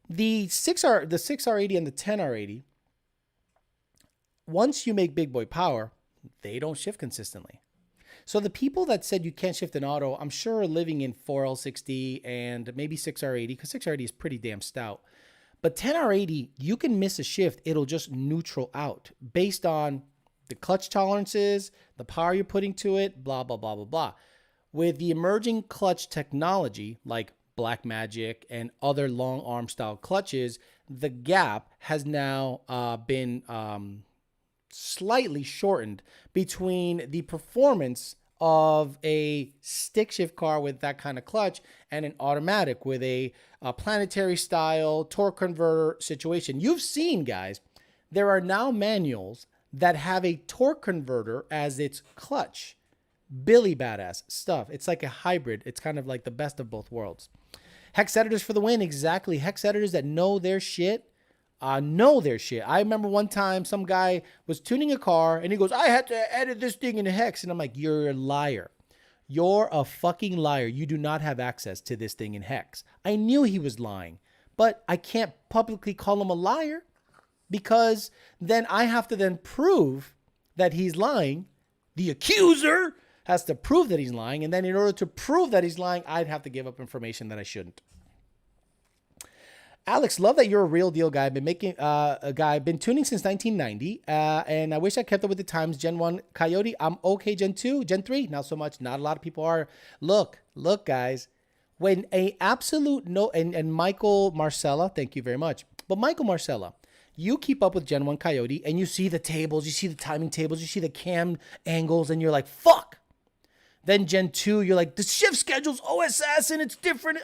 The 6R80 and the 10R80, once you make big boy power, they don't shift consistently. So the people that said you can't shift an auto, I'm sure are living in 4L60 and maybe 6R80, because 6R80 is pretty damn stout. But 10R80, you can miss a shift. It'll just neutral out based on the clutch tolerances, the power you're putting to it, blah, blah, blah, blah, blah. With the emerging clutch technology like Black Magic and other long arm style clutches, the gap has now been slightly shortened between the performance of a stick shift car with that kind of clutch and an automatic with a planetary style torque converter situation. You've seen, guys, there are now manuals that have a torque converter as its clutch. Billy badass stuff. It's like a hybrid. It's kind of like the best of both worlds. Hex editors for the win. Exactly. Hex editors that know their shit. I remember one time some guy was tuning a car and he goes, I had to edit this thing in hex. And I'm like, you're a liar. You're a fucking liar. You do not have access to this thing in hex. I knew he was lying, but I can't publicly call him a liar because then I have to then prove that he's lying. The accuser has to prove that he's lying. And then in order to prove that he's lying, I'd have to give up information that I shouldn't. Alex, love that you're a real deal guy. Been tuning since 1990, and I wish I kept up with the times. Gen 1 Coyote, I'm okay. Gen 2, Gen 3, not so much. Not a lot of people are. Look, guys. When a absolute no, and Michael Marcella, thank you very much. But Michael Marcella, you keep up with Gen 1 Coyote, and you see the tables, you see the timing tables, you see the cam angles, and you're like, fuck. Then Gen 2, you're like, the shift schedule's OSS, and it's different.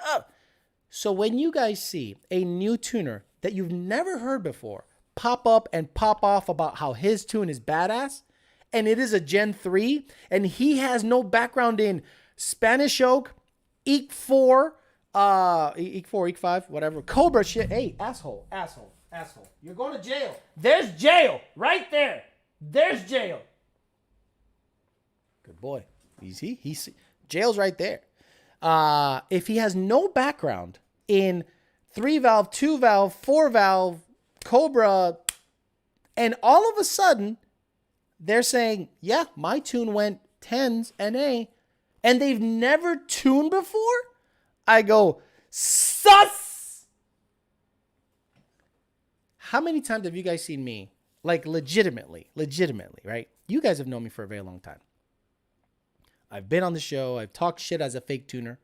So when you guys see a new tuner that you've never heard before pop up and pop off about how his tune is badass, and it is a Gen 3, and he has no background in Spanish Oak, EEC 4, EEC 4, EEC 5, whatever, Cobra shit. Hey, asshole. You're going to jail. There's jail right there. There's jail. Good boy. He's jail's right there. If he has no background in 3-valve, 2-valve, 4-valve, Cobra, and all of a sudden they're saying, yeah, my tune went 10s NA, and they've never tuned before, I go, sus! How many times have you guys seen me? Like legitimately, right? You guys have known me for a very long time. I've been on the show. I've talked shit as a fake tuner.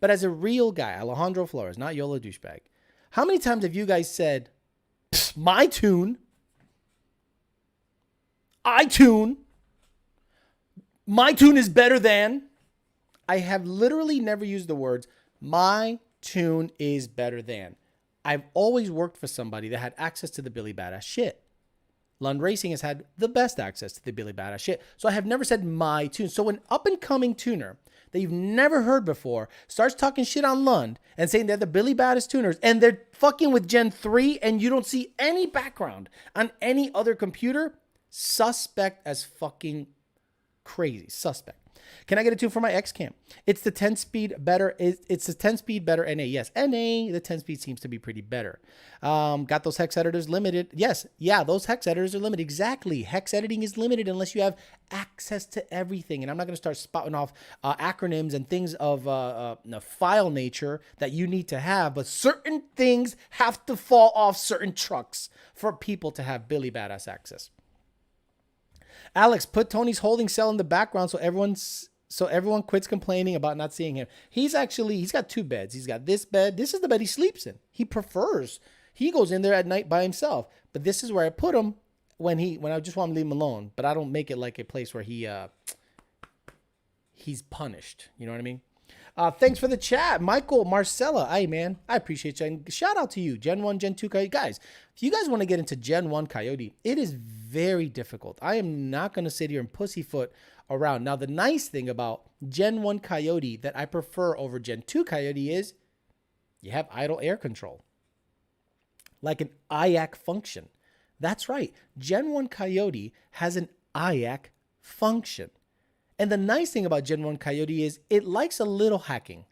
But as a real guy, Alejandro Flores, not YOLO douchebag. How many times have you guys said, my tune, my tune is better than? I have literally never used the words, my tune is better than. I've always worked for somebody that had access to the Billy Badass shit. Lund Racing has had the best access to the Billy Badass shit. So I have never said my tune. So an up-and-coming tuner that you've never heard before starts talking shit on Lund and saying they're the Billy Badass tuners and they're fucking with Gen 3 and you don't see any background on any other computer, suspect as fucking crazy. Suspect. Can I get a tune for my X-Cam? It's the 10-speed better. It's the 10-speed better NA. Yes, NA, the 10-speed seems to be pretty better. Got those hex editors limited. Yes, yeah, those hex editors are limited. Exactly. Hex editing is limited unless you have access to everything. And I'm not going to start spouting off acronyms and things of file nature that you need to have. But certain things have to fall off certain trucks for people to have Billy Badass access. Alex, put Tony's holding cell in the background so everyone quits complaining about not seeing him. He's got two beds. He's got this bed. This is the bed he sleeps in. He goes in there at night by himself. But this is where I put him when I just want to leave him alone. But I don't make it like a place where he's punished. You know what I mean? Thanks for the chat, Michael Marcella. Hey, man, I appreciate you. And shout out to you, Gen 1, Gen 2 Coyote. Guys, if you guys want to get into Gen 1 Coyote, it is very difficult. I am not going to sit here and pussyfoot around. Now, the nice thing about Gen 1 Coyote that I prefer over Gen 2 Coyote is you have idle air control, like an IAC function. That's right. Gen 1 Coyote has an IAC function. And the nice thing about Gen 1 Coyote is it likes a little hacking.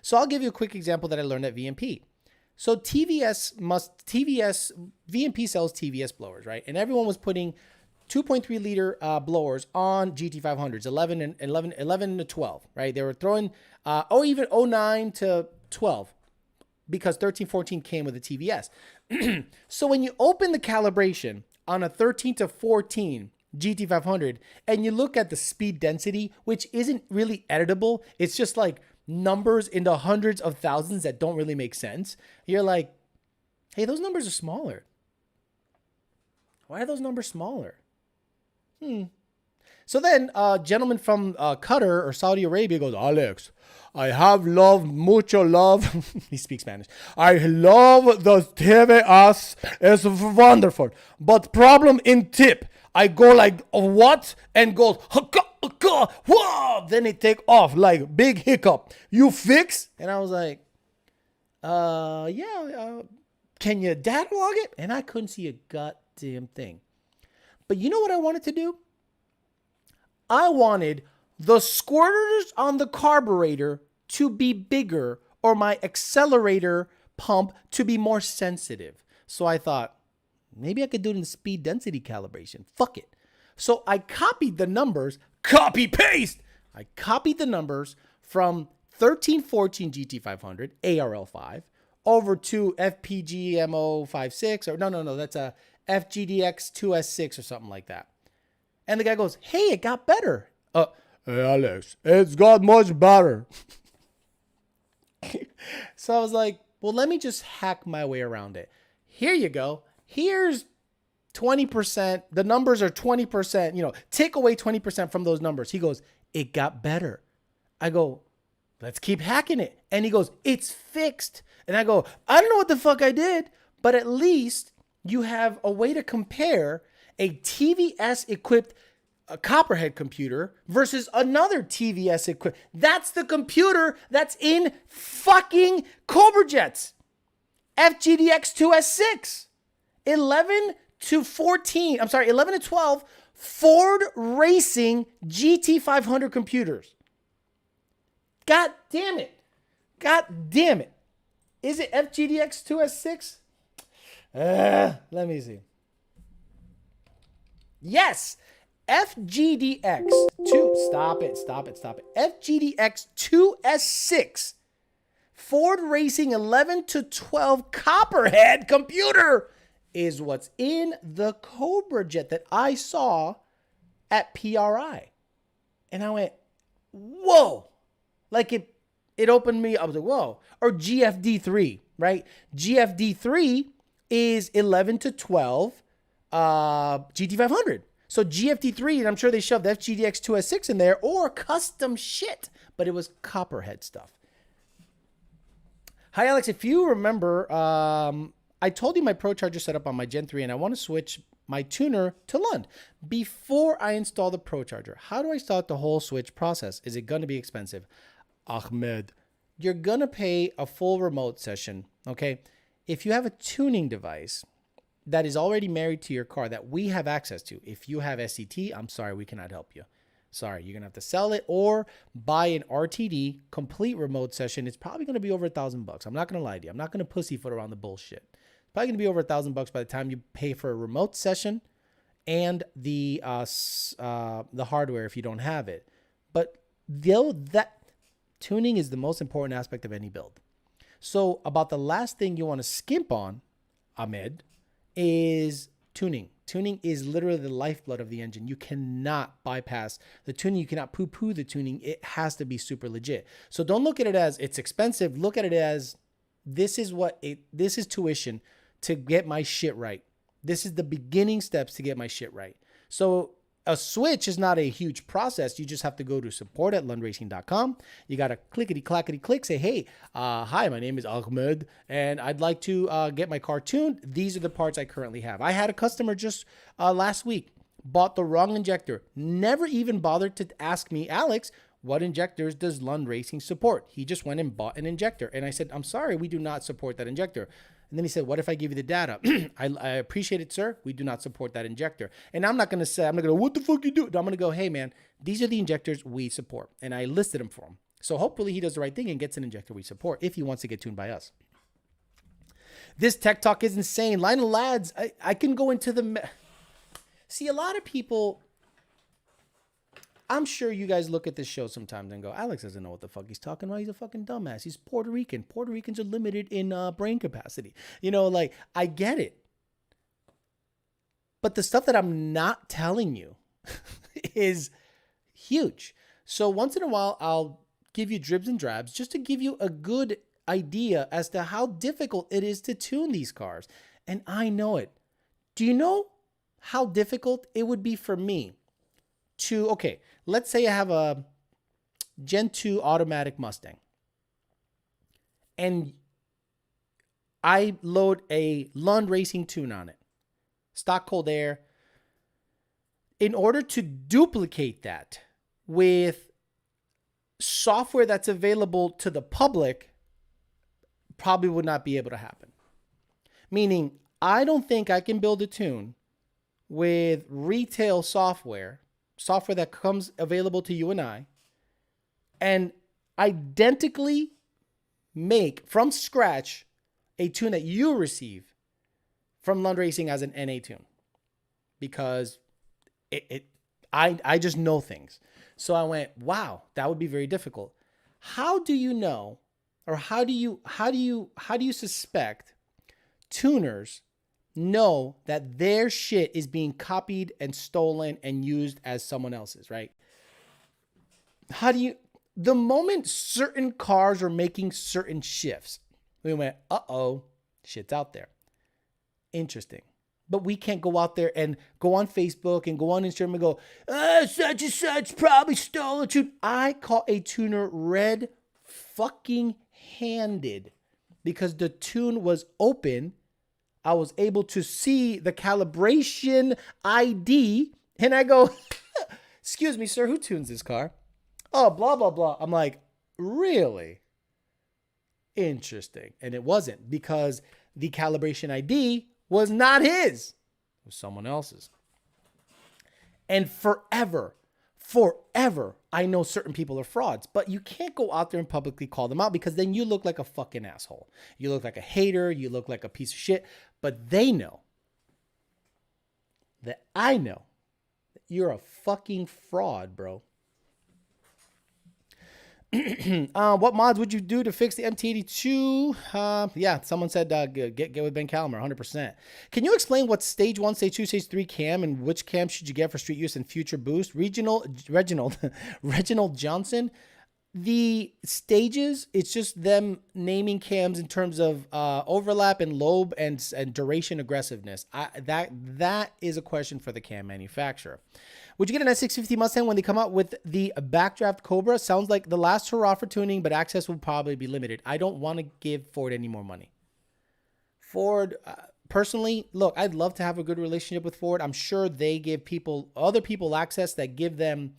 So I'll give you a quick example that I learned at VMP. So VMP sells TVS blowers, right? And everyone was putting 2.3 liter blowers on GT500s, 11 to 12, right? They were throwing, or even 09 to 12, because 13, 14 came with a TVS. So when you open the calibration on a 13 to 14 GT500 and you look at the speed density, which isn't really editable, it's just like numbers in the hundreds of thousands that don't really make sense. You're like, hey, those numbers are smaller. Why are those numbers smaller? So then a gentleman from Qatar or Saudi Arabia goes, Alex, I have love, mucho love. He speaks Spanish. I love the TVS. It's wonderful. But problem in tip. I go like, what? And goes, whoa. Then it take off like big hiccup. You fix? And I was like, yeah. Can you data log it? And I couldn't see a goddamn thing. But you know what I wanted to do? I wanted the squirters on the carburetor to be bigger or my accelerator pump to be more sensitive. So I thought, maybe I could do it in the speed density calibration. Fuck it. So I copied the numbers, copy paste. I copied the numbers from 1314 GT500 ARL5 over to FPG MO56 or no, that's a FGDX 2S6 or something like that. And the guy goes, hey, it got better. Hey, Alex, it's got much better. So I was like, well, let me just hack my way around it. Here you go. Here's 20%. The numbers are 20%. Take away 20% from those numbers. He goes, it got better. I go, let's keep hacking it. And he goes, it's fixed. And I go, I don't know what the fuck I did, but at least you have a way to compare a TVS equipped Copperhead computer versus another TVS equipped. That's the computer that's in fucking Cobra Jets. FGDX 2S6. 11 to 12 Ford Racing GT500 computers. God damn it. Is it FGDX 2S6? Let me see. Yes. FGDX 2. Stop it. FGDX 2S6. Ford Racing 11 to 12 Copperhead computer is what's in the Cobra Jet that I saw at PRI. And I went, whoa. Like it opened me. I was like, whoa. Or GFD3, right? GFD3 is 11 to 12 GT500. So GFD3, and I'm sure they shoved FGDX 2S6 in there or custom shit, but it was Copperhead stuff. Hi, Alex. If you remember, I told you my Pro Charger setup on my Gen 3, and I want to switch my tuner to Lund before I install the Pro Charger. How do I start the whole switch process? Is it going to be expensive? Ahmed, you're going to pay a full remote session, okay? If you have a tuning device that is already married to your car that we have access to, if you have SCT, I'm sorry, we cannot help you. Sorry, you're going to have to sell it or buy an RTD complete remote session. It's probably going to be over $1,000. I'm not going to lie to you. I'm not going to pussyfoot around the bullshit. It's probably going to be over $1,000 by the time you pay for a remote session and the hardware if you don't have it. But that tuning is the most important aspect of any build. So about the last thing you want to skimp on, Ahmed, is tuning. Tuning is literally the lifeblood of the engine. You cannot bypass the tuning. You cannot poo-poo the tuning. It has to be super legit. So don't look at it as it's expensive. Look at it as this is tuition to get my shit right. This is the beginning steps to get my shit right. So a switch is not a huge process. You just have to go to support@lundracing.com. You got to clickety-clackety-click, say, hey, hi, my name is Ahmed, and I'd like to get my car tuned. These are the parts I currently have. I had a customer just last week, bought the wrong injector, never even bothered to ask me, Alex, what injectors does Lund Racing support? He just went and bought an injector. And I said, I'm sorry, we do not support that injector. And then he said, what if I give you the data? I appreciate it, sir. We do not support that injector. And I'm not going to say, what the fuck you do? I'm going to go, hey, man, these are the injectors we support. And I listed them for him. So hopefully he does the right thing and gets an injector we support if he wants to get tuned by us. This tech talk is insane. Line of lads, I can go into the... See, a lot of people... I'm sure you guys look at this show sometimes and go, Alex doesn't know what the fuck he's talking about. He's a fucking dumbass. He's Puerto Rican. Puerto Ricans are limited in brain capacity. You know, like, I get it. But the stuff that I'm not telling you is huge. So once in a while, I'll give you dribs and drabs just to give you a good idea as to how difficult it is to tune these cars. And I know it. Do you know how difficult it would be for me to, okay, let's say I have a Gen 2 automatic Mustang and I load a Lund Racing tune on it, stock cold air. In order to duplicate that with software that's available to the public, probably would not be able to happen. Meaning, I don't think I can build a tune with retail software that comes available to you and identically make from scratch a tune that you receive from Lund Racing as an NA tune. Because I just know things. So I went, wow, that would be very difficult. How do you know, or how do you suspect tuners know that their shit is being copied and stolen and used as someone else's, right? The moment certain cars are making certain shifts, we went, uh-oh, shit's out there. Interesting. But we can't go out there and go on Facebook and go on Instagram and go, such and such probably stole a tune. I caught a tuner red fucking handed because the tune was open. I was able to see the calibration ID and I go, excuse me, sir, who tunes this car? Oh, blah, blah, blah. I'm like, really? Interesting. And it wasn't, because the calibration ID was not his. It was someone else's. And forever, I know certain people are frauds, but you can't go out there and publicly call them out, because then you look like a fucking asshole. You look like a hater. You look like a piece of shit. But they know that I know that you're a fucking fraud, bro. What mods would you do to fix the MT82? Yeah, someone said get with Ben Calmer, 100%. Can you explain what stage 1, stage 2, stage 3 cam and which cam should you get for street use and future boost? Reginald Johnson. The stages, it's just them naming cams in terms of overlap and lobe and duration aggressiveness. That is a question for the cam manufacturer. Would you get an S650 Mustang when they come out with the Backdraft Cobra? Sounds like the last hurrah for tuning, but access will probably be limited. I don't want to give Ford any more money. Ford, personally, look, I'd love to have a good relationship with Ford. I'm sure they give other people access that give them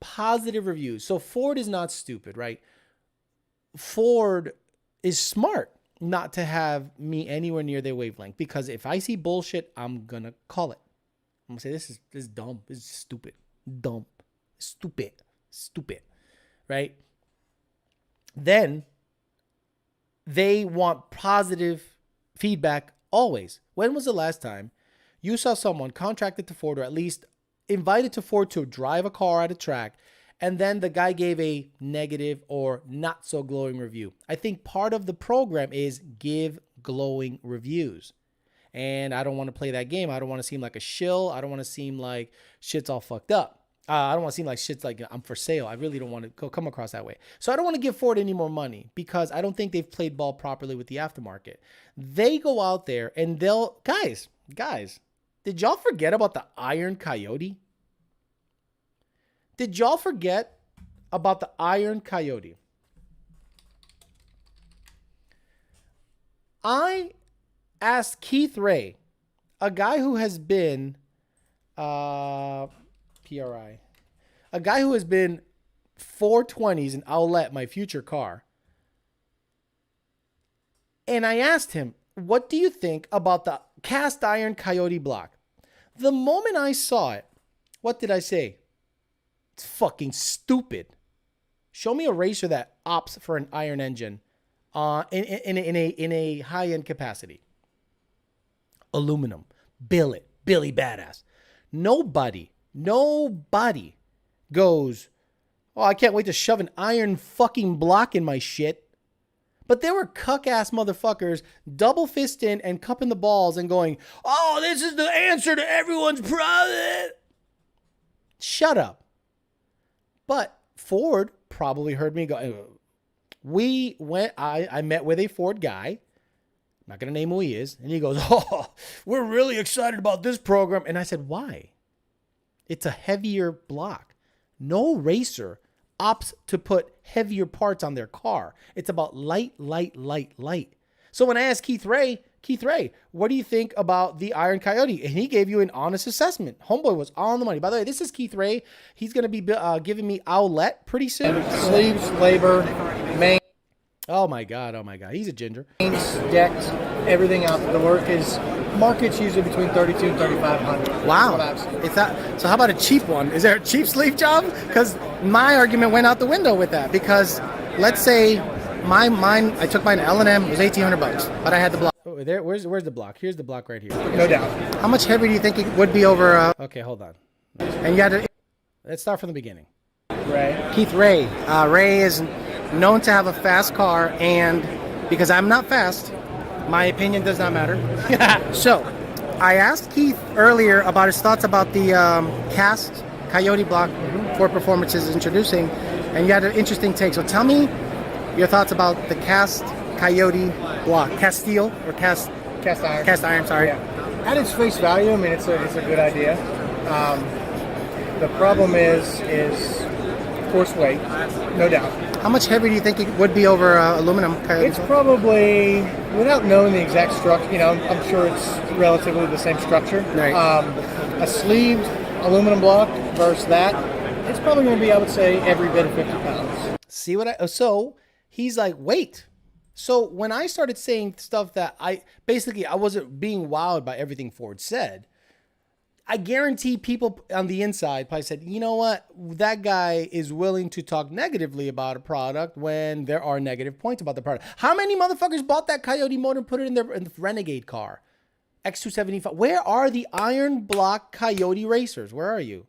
positive reviews. So Ford is not stupid, right? Ford is smart not to have me anywhere near their wavelength, because if I see bullshit, I'm going to call it. I'm going to say, this is dumb. This is stupid. Dumb. Stupid. Right? Then they want positive feedback always. When was the last time you saw someone contracted to Ford, or at least invited to Ford to drive a car at a track, and then the guy gave a negative or not so glowing review? I think part of the program is give glowing reviews. And I don't want to play that game. I don't want to seem like a shill. I don't want to seem like shit's all fucked up. I don't want to seem like shit's like I'm for sale. I really don't want to come across that way. So I don't want to give Ford any more money, because I don't think they've played ball properly with the aftermarket. They go out there and they'll... Guys, did y'all forget about the Iron Coyote? Did y'all forget about the Iron Coyote? I asked Keith Ray, a guy who has been PRI, a guy who has been 420s and Owlette, my future car. And I asked him, what do you think about the cast iron Coyote block? The moment I saw it, what did I say? It's fucking stupid. Show me a racer that opts for an iron engine in a high-end capacity. aluminum. Billy badass. Nobody goes, oh, I can't wait to shove an iron fucking block in my shit. But there were cuck-ass motherfuckers double fisting and cupping the balls and going, oh, this is the answer to everyone's problem. Shut up. But Ford probably heard me go. I met with a Ford guy. I'm not going to name who he is. And he goes, oh, we're really excited about this program. And I said, why? It's a heavier block. No racer opts to put heavier parts on their car. It's about light. So when I asked Keith Ray, what do you think about the Iron Coyote? And he gave you an honest assessment. Homeboy was on the money. By the way, this is Keith Ray. He's going to be giving me Owlet pretty soon. Sleeves, labor, main. Oh my God. He's a ginger. Mains, decks, everything out. The work is markets usually between 32 and 3,500. Wow. It's that. So how about a cheap one? Is there a cheap sleeve job? Because my argument went out the window with that. Because let's say mine, I took mine L&M, it was $1,800, but I had the block. Oh, there. Where's the block? Here's the block right here. No doubt. How much heavier do you think it would be over? Okay, hold on. And you got to. Let's start from the beginning. Ray. Keith Ray. Ray is known to have a fast car, and because I'm not fast, my opinion does not matter. So, I asked Keith earlier about his thoughts about the cast Coyote block Ford Performance is introducing, and you had an interesting take. So tell me your thoughts about the cast Coyote block, cast steel or cast iron. Cast iron, sorry. Yeah. At its face value, I mean, it's a good idea. The problem is force weight, no doubt. How much heavier do you think it would be over aluminum Coyote? It's probably, without knowing the exact structure, I'm sure it's relatively the same structure. Right. A sleeved aluminum block versus that, it's probably going to be, I would say, every bit of 50 pounds. See what so he's like, wait. So when I started saying stuff that I wasn't being wowed by everything Ford said, I guarantee people on the inside probably said, you know what? That guy is willing to talk negatively about a product when there are negative points about the product. How many motherfuckers bought that Coyote motor and put it in the Renegade car? X275. Where are the iron block Coyote racers? Where are you?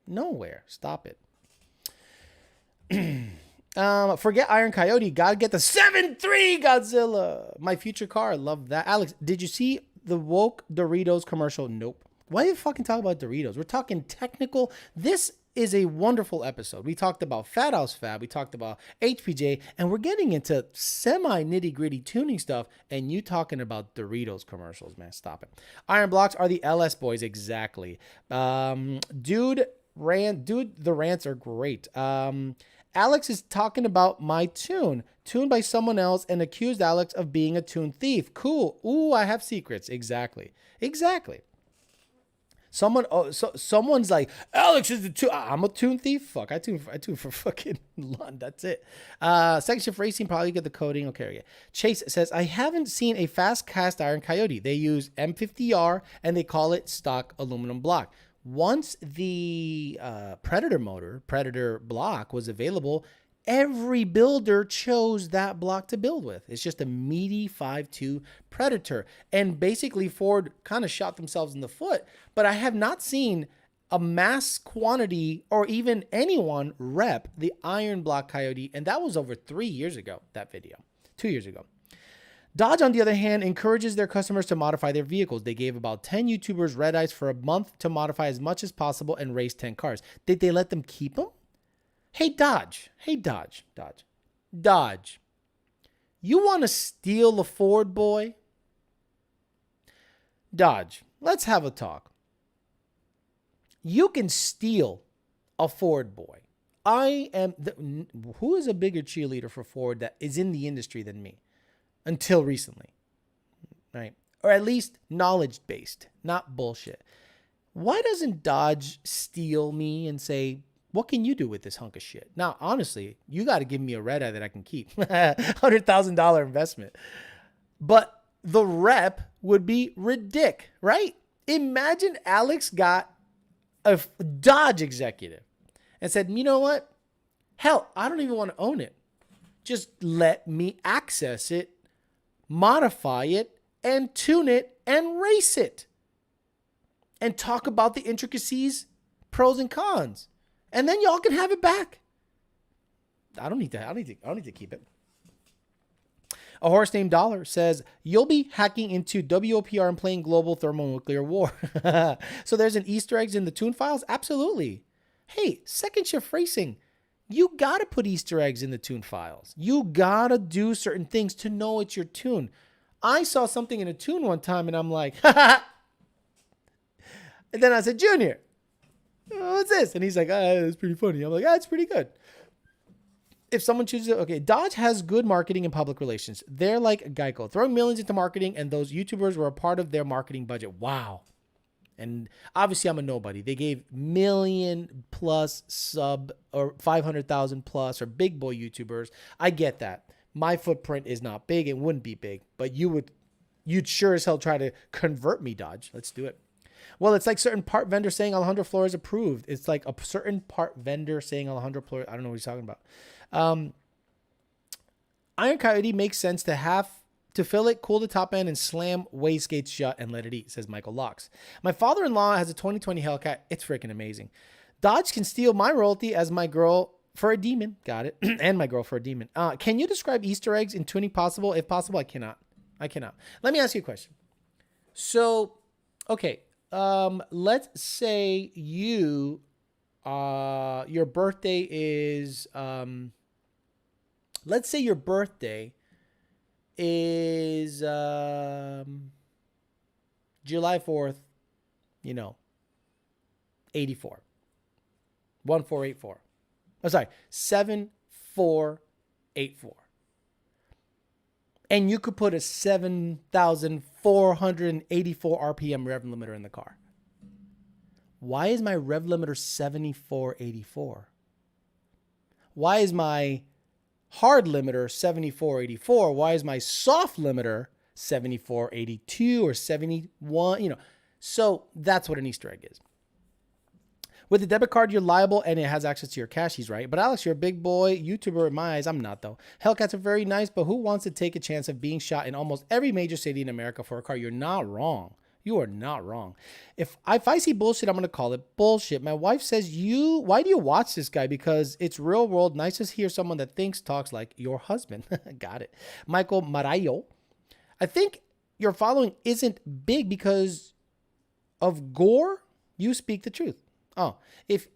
Nowhere. Stop it. Forget Iron Coyote. Gotta get the 7.3 Godzilla. My future car. I love that. Alex, did you see the woke Doritos commercial? Nope. Why do you fucking talk about Doritos? We're talking technical. This is a wonderful episode. We talked about Fathouse Fab. We talked about HPJ. And we're getting into semi nitty-gritty tuning stuff. And you talking about Doritos commercials, man. Stop it. Iron blocks are the LS boys. Exactly. The rants are great. Alex is talking about my tuned by someone else and accused Alex of being a tune thief. Cool. Ooh, I have secrets. Exactly. Someone's like, Alex is the tune. I'm a tune thief. Fuck, I tune for fucking Lund. That's it. Second shift racing, probably get the coding. Okay, yeah. Chase says, I haven't seen a fast cast iron Coyote. They use M50R and they call it stock aluminum block. Once the Predator block was available, every builder chose that block to build with. It's just a meaty 5.2 Predator. And basically Ford kind of shot themselves in the foot, but I have not seen a mass quantity or even anyone rep the iron block Coyote. And that was over 3 years ago, that video, 2 years ago. Dodge, on the other hand, encourages their customers to modify their vehicles. They gave about 10 YouTubers red eyes for a month to modify as much as possible and race 10 cars. Did they let them keep them? Hey, Dodge. You want to steal a Ford boy? Dodge, let's have a talk. You can steal a Ford boy. Who is a bigger cheerleader for Ford that is in the industry than me? Until recently, right? Or at least knowledge-based, not bullshit. Why doesn't Dodge steal me and say, what can you do with this hunk of shit? Now, honestly, you got to give me a red eye that I can keep. $100,000 investment. But the rep would be ridiculous, right? Imagine Alex got a Dodge executive and said, you know what? Hell, I don't even want to own it. Just let me access it, modify it, and tune it and race it and talk about the intricacies, pros and cons. And then y'all can have it back. I don't need to keep it. A horse named Dollar says, you'll be hacking into WOPR and playing global thermonuclear war. So there's an Easter eggs in the tune files? Absolutely. Hey, Second Shift Racing, you got to put Easter eggs in the tune files. You got to do certain things to know it's your tune. I saw something in a tune one time and I'm like, and then I said, Junior, what's this? And he's like, it's pretty funny. I'm like, it's pretty good. If someone chooses it, okay, Dodge has good marketing and public relations. They're like Geico, throwing millions into marketing, and those YouTubers were a part of their marketing budget. Wow. And obviously I'm a nobody. They gave million plus sub or 500,000 plus or big boy YouTubers. I get that. My footprint is not big. It wouldn't be big, but you'd sure as hell try to convert me, Dodge. Let's do it. Well, it's like certain part vendor saying Alejandro Flores approved. It's like a certain part vendor saying Alejandro Flores. I don't know what he's talking about. Iron Coyote makes sense to have to fill it, cool the top end, and slam wastegates shut and let it eat, says Michael Locks. My father-in-law has a 2020 Hellcat. It's freaking amazing. Dodge can steal my royalty as my girl for a demon. Got it. And my girl for a demon. Can you describe Easter eggs in tuning possible? If possible, I cannot. Let me ask you a question. So, okay. Let's say your birthday is, let's say your birthday is July 4th, 84. 1484. Oh, sorry, 7484. And you could put a 7,484 RPM rev limiter in the car. Why is my rev limiter 7484? Why is my hard limiter 7484? Why is my soft limiter 7482 or 71? So that's what an Easter egg is. With a debit card, you're liable and it has access to your cash. He's right. But Alex, you're a big boy YouTuber in my eyes. I'm not, though. Hellcats are very nice, but who wants to take a chance of being shot in almost every major city in America for a car? You're not wrong. You are not wrong. If I see bullshit, I'm going to call it bullshit. My wife says, why do you watch this guy? Because it's real world. Nice to hear someone that talks like your husband. Got it. Michael Marayo. I think your following isn't big because of gore. You speak the truth. Oh, if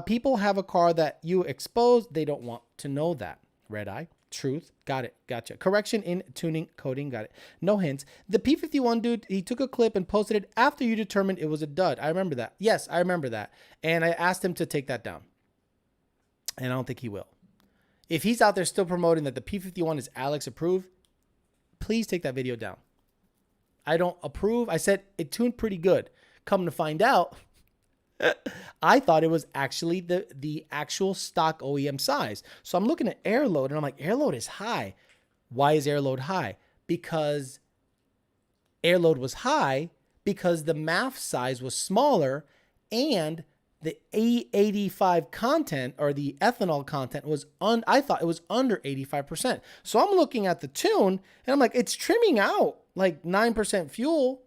people have a car that you expose, they don't want to know that. Red eye. Truth. Got it. Gotcha. Correction in tuning coding. Got it. No hints. The P51 dude, he took a clip and posted it after you determined it was a dud. I remember that. Yes, I remember that. And I asked him to take that down. And I don't think he will. If he's out there still promoting that the P51 is Alex approved, please take that video down. I don't approve. I said it tuned pretty good. Come to find out, I thought it was actually the actual stock OEM size. So I'm looking at air load and I'm like, air load is high. Why is air load high? Because air load was high because the MAF size was smaller and the E85 content or the ethanol content was I thought it was under 85%. So I'm looking at the tune and I'm like, it's trimming out like 9% fuel,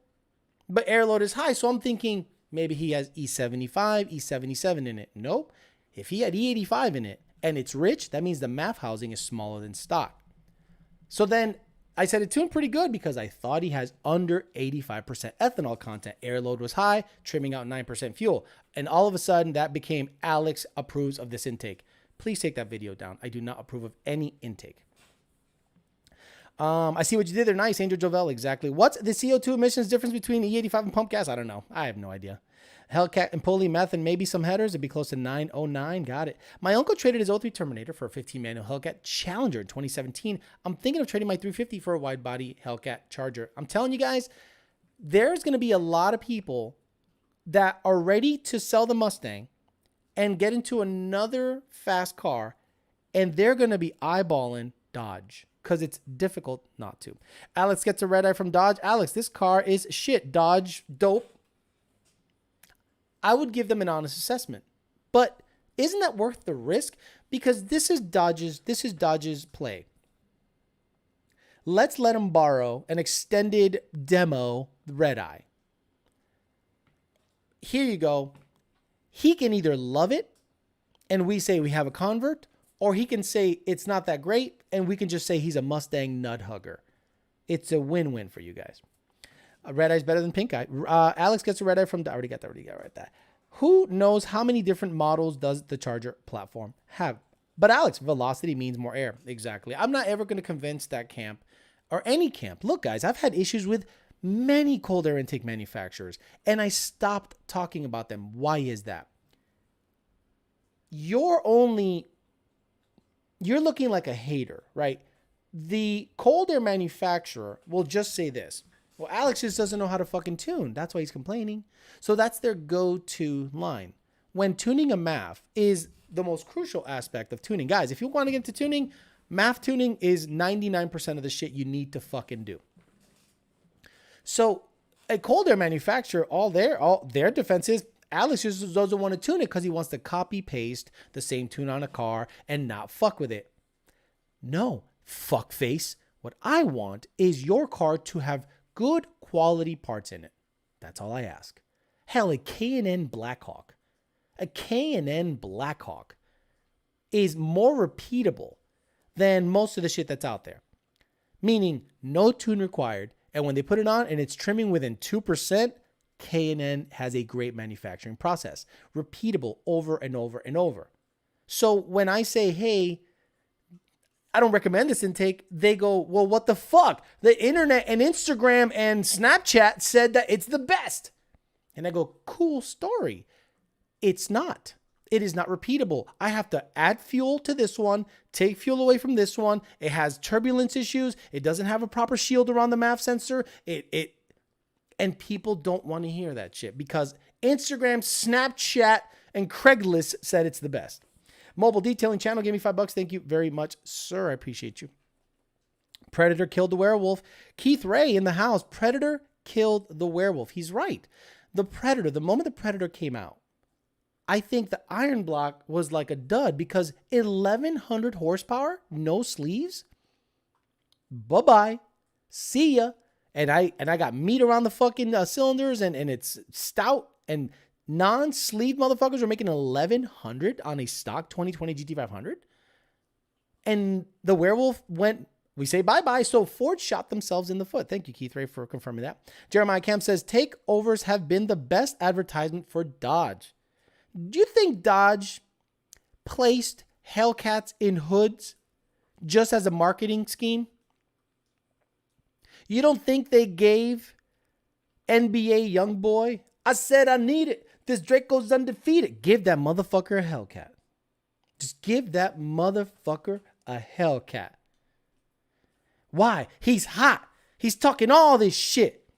but air load is high. So I'm thinking, maybe he has E75, E77 in it. Nope. If he had E85 in it and it's rich, that means the MAF housing is smaller than stock. So then I said it tuned pretty good because I thought he has under 85% ethanol content. Air load was high, trimming out 9% fuel. And all of a sudden that became Alex approves of this intake. Please take that video down. I do not approve of any intake. I see what you did there. Nice. Angel Jovel. Exactly. What's the CO2 emissions difference between E85 and pump gas? I don't know. I have no idea. Hellcat and pulley meth and maybe some headers. It'd be close to 909. Got it. My uncle traded his 03 Terminator for a 15 manual Hellcat Challenger in 2017. I'm thinking of trading my 350 for a wide body Hellcat Charger. I'm telling you guys, there's going to be a lot of people that are ready to sell the Mustang and get into another fast car, and they're going to be eyeballing Dodge. Because it's difficult not to. Alex gets a red eye from Dodge. Alex, this car is shit. Dodge, dope. I would give them an honest assessment. But isn't that worth the risk? Because this is Dodge's play. Let's let them borrow an extended demo red eye. Here you go. He can either love it and we say we have a convert, or he can say it's not that great and we can just say he's a Mustang nut hugger. It's a win-win for you guys. Red eye is better than pink eye. Alex gets a red eye from... I already got that. Who knows how many different models does the Charger platform have? But Alex, velocity means more air. Exactly. I'm not ever going to convince that camp or any camp. Look, guys, I've had issues with many cold air intake manufacturers, and I stopped talking about them. Why is that? You're looking like a hater, right? The cold air manufacturer will just say this. Well, Alex just doesn't know how to fucking tune. That's why he's complaining. So that's their go-to line. When tuning a MAF is the most crucial aspect of tuning. Guys, if you want to get into tuning, MAF tuning is 99% of the shit you need to fucking do. So a cold air manufacturer, all their defense is Alex just doesn't want to tune it because he wants to copy paste the same tune on a car and not fuck with it. No, fuckface. What I want is your car to have good quality parts in it. That's all I ask. Hell, a K&N Blackhawk. A K&N Blackhawk is more repeatable than most of the shit that's out there. Meaning, no tune required. And when they put it on and it's trimming within 2%, K&N has a great manufacturing process. Repeatable over and over and over. So when I say, hey, I don't recommend this intake, they go, well, what the fuck? The internet and Instagram and Snapchat said that it's the best. And I go, cool story. It's not. It is not repeatable. I have to add fuel to this one, take fuel away from this one. It has turbulence issues. It doesn't have a proper shield around the MAF sensor. And people don't want to hear that shit because Instagram, Snapchat, and Craigslist said it's the best. Mobile detailing channel gave me $5. Thank you very much, sir. I appreciate you. Predator killed the werewolf. Keith Ray in the house. Predator killed the werewolf. He's right. The Predator, the moment the Predator came out, I think the Iron Block was like a dud because 1,100 horsepower, no sleeves. Bye-bye. See ya. And I got meat around the fucking cylinders and it's stout and non-sleeve motherfuckers are making 1,100 on a stock 2020 GT500. And the werewolf went, we say bye-bye. So Ford shot themselves in the foot. Thank you, Keith Ray, for confirming that. Jeremiah Camp says, takeovers have been the best advertisement for Dodge. Do you think Dodge placed Hellcats in hoods just as a marketing scheme? You don't think they gave NBA Youngboy, I said I need it. This Draco's undefeated. Give that motherfucker a Hellcat. Just give that motherfucker a Hellcat. Why? He's hot. He's talking all this shit.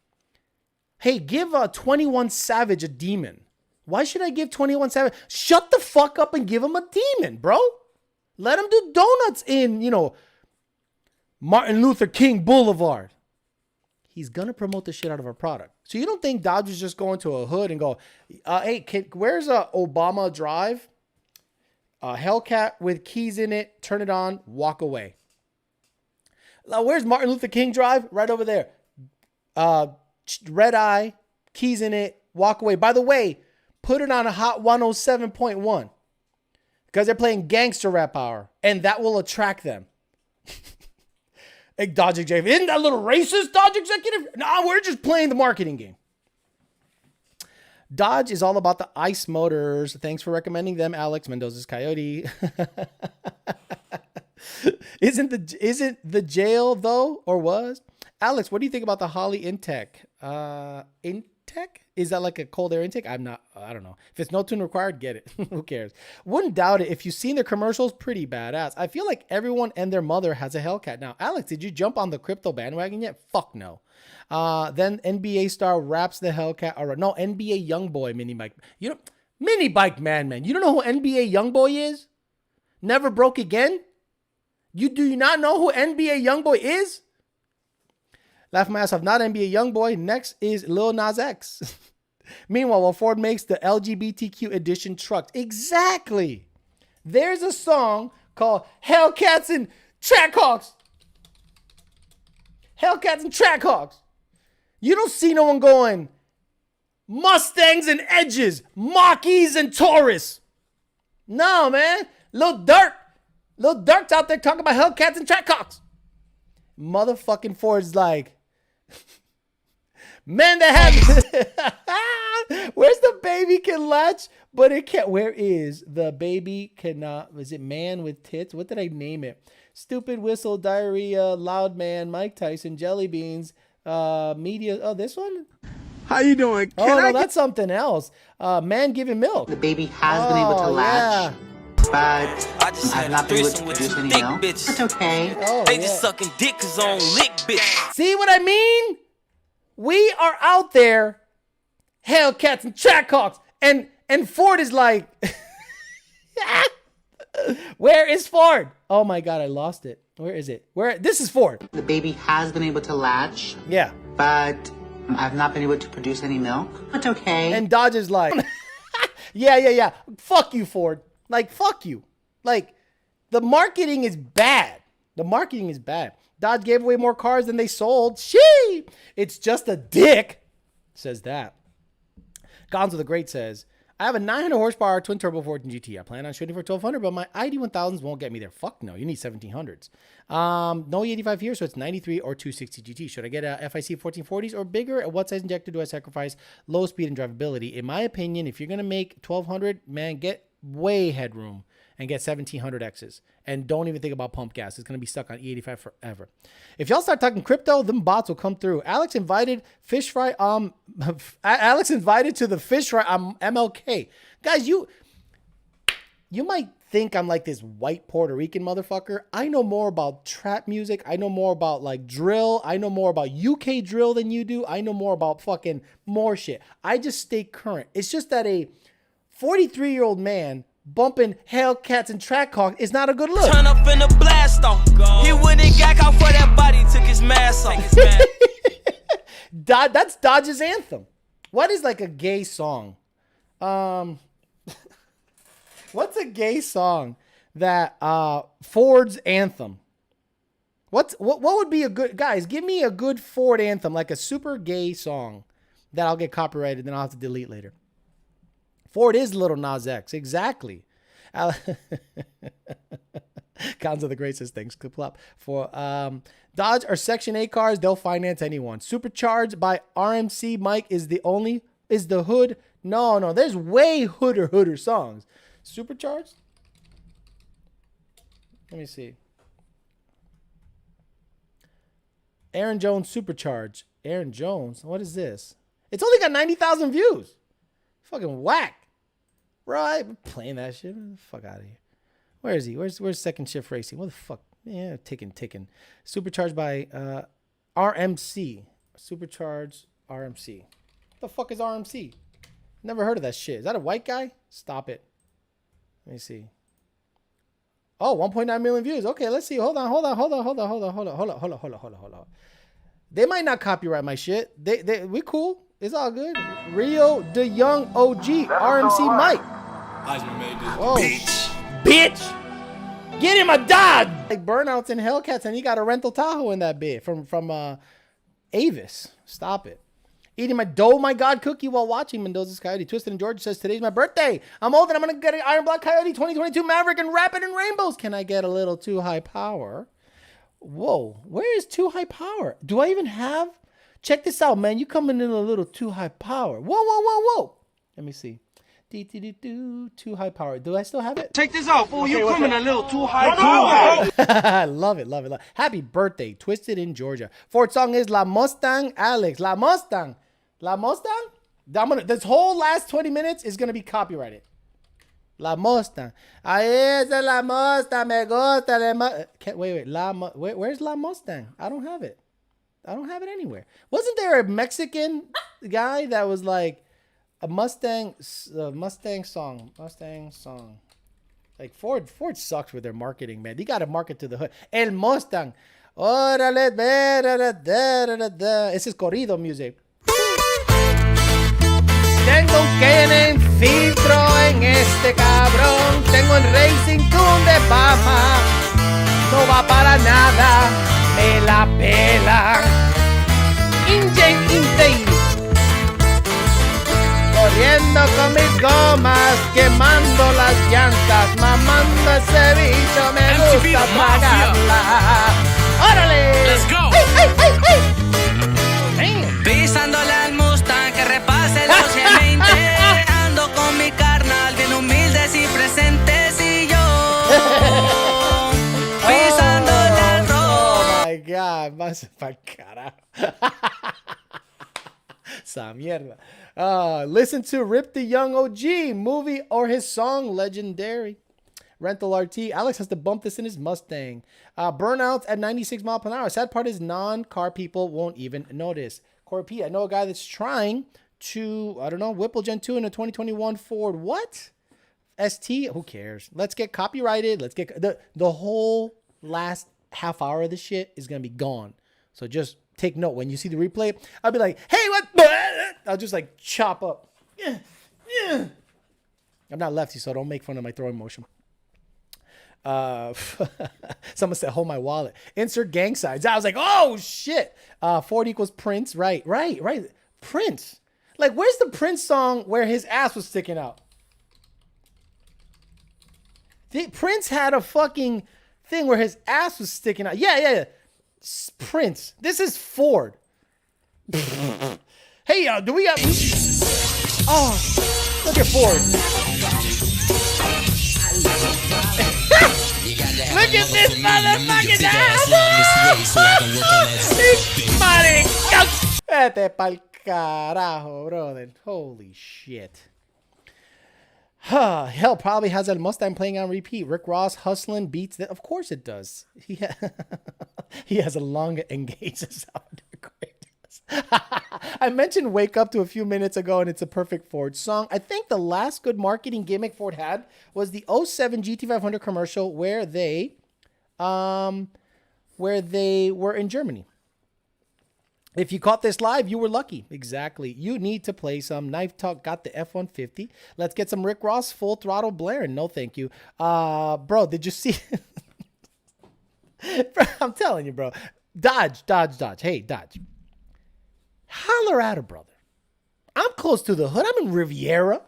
Hey, give a 21 Savage a demon. Why should I give 21 Savage? Shut the fuck up and give him a demon, bro. Let him do donuts in, Martin Luther King Boulevard. He's going to promote the shit out of our product. So you don't think Dodge is just going to a hood and go, hey, kid, where's Obama Drive? Hellcat with keys in it. Turn it on. Walk away. Where's Martin Luther King Drive? Right over there. Red eye. Keys in it. Walk away. By the way, put it on a hot 107.1. Because they're playing gangster rap hour. And that will attract them. Hey, Dodge executive. Isn't that a little racist, Dodge executive? No, we're just playing the marketing game. Dodge is all about the ICE motors. Thanks for recommending them, Alex Mendoza's Coyote. Isn't the jail though, or was? Alex, what do you think about the Holley Intech? Intech? Is that like a cold air intake? I don't know. If it's no tune required, get it. Who cares? Wouldn't doubt it. If you've seen their commercials, pretty badass. I feel like everyone and their mother has a Hellcat now. Alex, did you jump on the crypto bandwagon yet? Fuck no. Then NBA star wraps the Hellcat. Or no, NBA Youngboy mini bike. Mini bike man. You don't know who NBA Youngboy is? Never broke again? Do you not know who NBA Youngboy is? Laugh my ass off. Not NBA Youngboy. Next is Lil Nas X. Meanwhile, while Ford makes the LGBTQ edition trucks. Exactly. There's a song called Hellcats and Trackhawks. Hellcats and Trackhawks. You don't see no one going Mustangs and Edges, Mach-E's and Taurus. No, man. Lil Durk's out there talking about Hellcats and Trackhawks. Motherfucking Ford's like, man, that have where's the baby can latch, but it can't. Where is the baby cannot? Is it man with tits? What did I name it? Stupid whistle, diarrhea, loud man, Mike Tyson, jelly beans, media. Oh, this one. How you doing? Oh, no, that's something else. Man giving milk. The baby has been able to latch, but I've not been able to produce any milk. That's okay. Oh, They just sucking dick 'cause on lick, bitch. See what I mean? We are out there, Hellcats and Trackhawks, and Ford is like, where is Ford? Oh my God, I lost it. Where is it? This is Ford. The baby has been able to latch, Yeah. but I've not been able to produce any milk. That's okay. And Dodge is like, yeah. Fuck you, Ford. Like, fuck you. Like, the marketing is bad. The marketing is bad. Dodge gave away more cars than they sold. Shee! It's just a dick. Says that. Gonzo the Great says, I have a 900 horsepower twin turbo 14 GT. I plan on shooting for 1200, but my ID 1000s won't get me there. Fuck no. You need 1700s. No E85 here, so it's 93 or 260 GT. Should I get a FIC 1440s or bigger? At what size injector do I sacrifice low speed and drivability? In my opinion, if you're going to make 1200, man, get way headroom and get 1700Xs. And don't even think about pump gas. It's going to be stuck on E85 forever. If y'all start talking crypto, them bots will come through. Alex invited fish fry. Alex invited to the fish fry. MLK. Guys, you might think I'm like this white Puerto Rican motherfucker. I know more about trap music. I know more about like drill. I know more about UK drill than you do. I know more about fucking more shit. I just stay current. It's just that a 43-year-old man bumping Hellcats and Trackhawks is not a good look. Turn up in the blast off. He went and got out for that body, took his mask off. That's Dodge's anthem. What is like a gay song? What's a gay song that Ford's anthem? What would be a good, guys, give me a good Ford anthem, like a super gay song that I'll get copyrighted and I'll have to delete later. Ford is Little Nas X. Exactly. Gonzo the Great says thanks. Clip flop. For Dodge or Section 8 cars, they'll finance anyone. Supercharged by RMC Mike is the hood. No, there's way hooder songs. Supercharged? Let me see. Aaron Jones Supercharged. Aaron Jones? What is this? It's only got 90,000 views. Fucking whack. Right? We're playing that shit. Get the fuck out of here. Where is he? Where's Second Shift Racing? What the fuck? Yeah, ticking. Supercharged by RMC. Supercharged RMC. What the fuck is RMC? Never heard of that shit. Is that a white guy? Stop it. Let me see. Oh, 1.9 million views. Okay, let's see. Hold on. They might not copyright my shit. We cool. It's all good. Rio de Young OG RMC Mike. Whoa. Bitch. Get him a Dodge. Like Burnouts and Hellcats, and he got a rental Tahoe in that bit from Avis. Stop it. Eating my dough, my God cookie while watching Mendoza's Coyote. Twisted and George says, today's my birthday. I'm old and I'm going to get an Iron Block Coyote 2022 Maverick and wrap it in rainbows. Can I get a little too high power? Whoa, where is too high power? Do I even have? Check this out, man. You coming in a little too high power. Whoa. Let me see. Too high power. Do I still have it? Check this out, fool. You coming a little too high. I love it. Happy birthday, Twisted in Georgia. Fourth song is La Mustang, Alex. La Mustang. This whole last 20 minutes is gonna be copyrighted. La Mustang. Esa la Mustang, me gusta. Wait. Where's La Mustang? I don't have it. I don't have it anywhere. Wasn't there a Mexican guy that was like a Mustang song? Like Ford sucks with their marketing, man. They got to market to the hood. El Mustang. Órale, Ese es corrido music. Tengo un Ken filtro en este cabrón. Tengo el Racing Tune de Baja. No va para nada. Me la pela. Injen. Daily. Corriendo con mis gomas, quemando las llantas, mamando ese bicho, me gusta pagarla. ¡Órale! Let's go. Damn. Pisándole al Mustang que repase los 120. Ando con mi carnal bien humildes y presentes y yo. Pisándole al Oh my God, vas pa'l carajo. Esa mierda. Listen to Rip the Young OG movie or his song Legendary. Rental RT. Alex has to bump this in his Mustang. Burnouts at 96 miles per hour. Sad part is non-car people won't even notice. Corey P, I know a guy that's trying to, I don't know, Whipple Gen 2 in a 2021 Ford. What? ST? Who cares? Let's get copyrighted. Let's get the whole last half hour of this shit is going to be gone. So just take note. When you see the replay, I'll be like, hey, what? I'll just like chop up. I'm not lefty, so don't make fun of my throwing motion. Someone said, hold my wallet. Insert gang signs. I was like, oh, shit. Ford equals Prince. Right. Prince. Like, where's the Prince song where his ass was sticking out? Prince had a fucking thing where his ass was sticking out. Yeah. Prince. This is Ford. Hey, do we got... Oh, look at Ford. Look at this motherfucking ass. Vete pa'l carajo, brother. Holy shit. Hell, probably has a Mustang playing on repeat. Rick Ross hustling beats that. Of course it does. He has a long engagement sound. I mentioned Wake Up to a few minutes ago, and it's a perfect Ford song. I think the last good marketing gimmick Ford had was the 07 GT500 commercial where they were in Germany. If you caught this live, you were lucky. Exactly. You need to play some. Knife Talk got the F-150. Let's get some Rick Ross full throttle blaring. No, thank you. Bro, did you see? Bro, I'm telling you, bro. Dodge. Hey, Dodge. Holler at her, brother. I'm close to the hood. I'm in Riviera.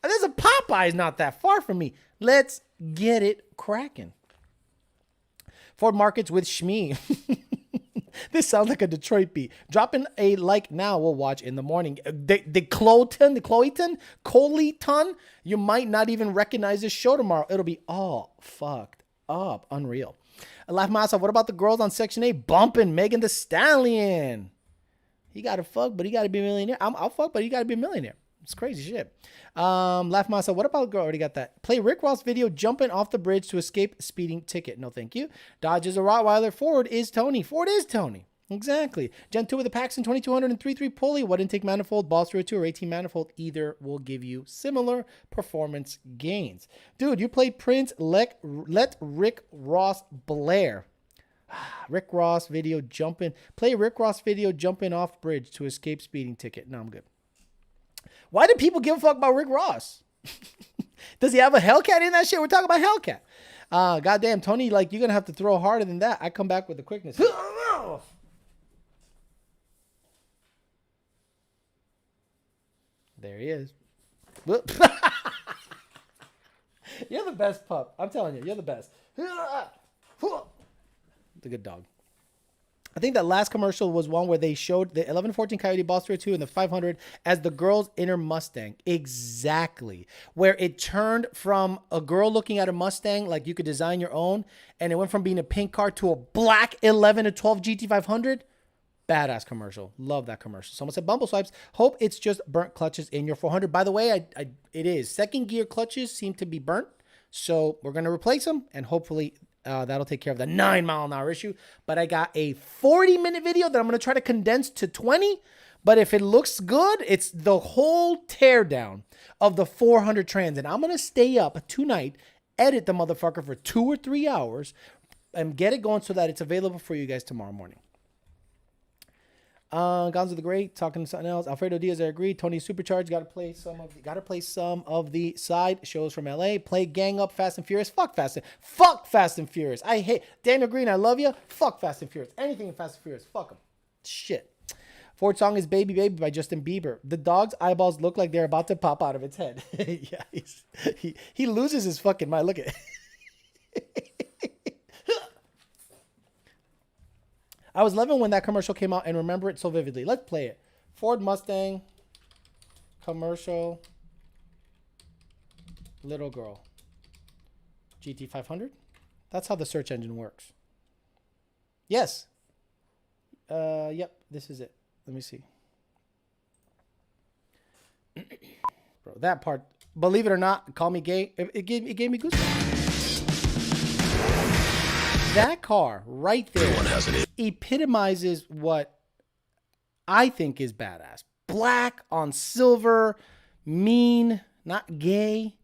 There's a Popeyes not that far from me. Let's get it cracking. Ford Markets with Shmee. This sounds like a Detroit beat. Dropping a like now. We'll watch in the morning. The Coleton. You might not even recognize this show tomorrow. It'll be all fucked up. Unreal. I laugh myself. What about the girls on Section 8 bumping Megan Thee Stallion? He got to fuck, but he got to be a millionaire. I'll fuck, but he got to be a millionaire. It's crazy shit. Laugh myself. What about girl? Already got that. Play Rick Ross video jumping off the bridge to escape speeding ticket. No, thank you. Dodge is a Rottweiler. Ford is Tony. Exactly. Gen 2 with the Paxton 2200 and 3.3 pulley. What intake manifold, Boss 302 or 18 manifold. Either will give you similar performance gains. Dude, you played Prince. Let Rick Ross blare. Rick Ross video jumping. Play Rick Ross video jumping off bridge to escape speeding ticket. No, I'm good. Why do people give a fuck about Rick Ross? Does he have a Hellcat in that shit? We're talking about Hellcat. Goddamn, Tony, like, you're going to have to throw harder than that. I come back with the quickness. There he is. You're the best pup. I'm telling you, you're the best. The good dog. I think that last commercial was one where they showed the 1114 Coyote Boss 302 and the 500 as the girl's inner Mustang. Exactly. Where it turned from a girl looking at a Mustang like you could design your own, and it went from being a pink car to a black 11 to 12 GT500. Badass commercial. Love that commercial. Someone said Bumble Swipes. Hope it's just burnt clutches in your 400. By the way, it is. Second gear clutches seem to be burnt. So we're going to replace them, and hopefully that'll take care of the 9-mile-an-hour issue. But I got a 40-minute video that I'm going to try to condense to 20. But if it looks good, it's the whole teardown of the 400 Trans. And I'm going to stay up tonight, edit the motherfucker for 2 or 3 hours, and get it going so that it's available for you guys tomorrow morning. Gonzo the Great talking to something else. Alfredo Diaz, I agree. Tony Supercharged got to play some of the side shows from LA. Play Gang Up, Fast and Furious. Fuck Fast and Furious. I hate Daniel Green. I love you. Fuck Fast and Furious. Anything in Fast and Furious. Fuck them. Shit. Ford song is Baby Baby by Justin Bieber. The dog's eyeballs look like they're about to pop out of its head. Yeah, he loses his fucking mind. Look at it. I was 11 when that commercial came out and remember it so vividly. Let's play it. Ford Mustang commercial. Little girl. GT500. That's how the search engine works. Yes. Yep, this is it. Let me see. Bro, that part, believe it or not, call me gay. It gave me goosebumps. That car right there epitomizes what I think is badass. Black on silver, mean, not gay.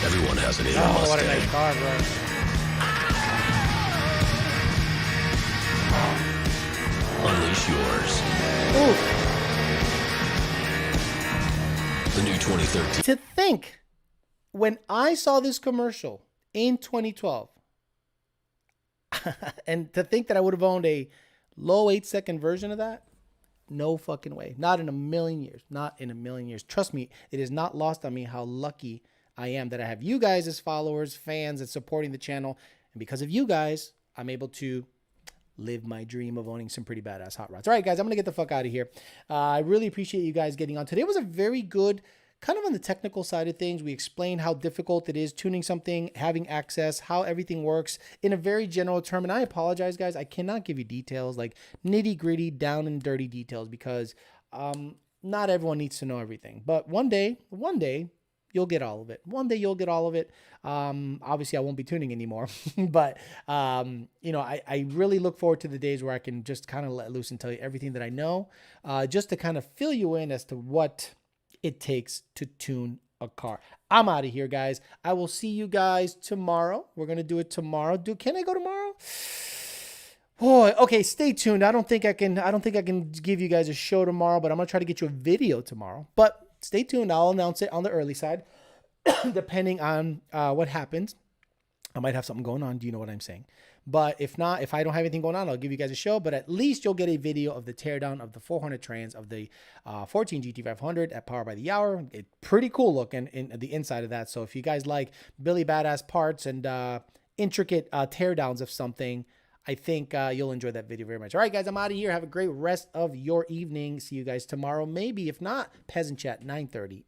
Everyone has an inner Oh, Mustang. what a nice car, bro. Unleash yours. Ooh. The new 2013. To think, when I saw this commercial in 2012, and to think that I would have owned a low 8-second version of that, no fucking way. Not in a million years. Not in a million years. Trust me, it is not lost on me how lucky I am that I have you guys as followers, fans, and supporting the channel. And because of you guys, I'm able to live my dream of owning some pretty badass hot rods. All right, guys, I'm going to get the fuck out of here. I really appreciate you guys getting on. Today was a very good, kind of on the technical side of things. We explained how difficult it is tuning something, having access, how everything works in a very general term. And I apologize, guys. I cannot give you details, like nitty gritty, down and dirty details, because not everyone needs to know everything. But one day, you'll get all of it. One day you'll get all of it. Obviously, I won't be tuning anymore. But, you know, I really look forward to the days where I can just kind of let loose and tell you everything that I know, just to kind of fill you in as to what it takes to tune a car. I'm out of here, guys. I will see you guys tomorrow. We're going to do it tomorrow. Can I go tomorrow? Boy, okay, stay tuned. I don't think I can give you guys a show tomorrow, but I'm going to try to get you a video tomorrow. But stay tuned. I'll announce it on the early side, depending on what happens. I might have something going on. Do you know what I'm saying? But if not, if I don't have anything going on, I'll give you guys a show. But at least you'll get a video of the teardown of the 400 trans of the 14 GT500 at Power by the Hour. It's pretty cool looking in the inside of that. So if you guys like Billy Badass parts and intricate teardowns of something, I think you'll enjoy that video very much. All right, guys, I'm out of here. Have a great rest of your evening. See you guys tomorrow. Maybe, if not, Peasant Chat, 9:30.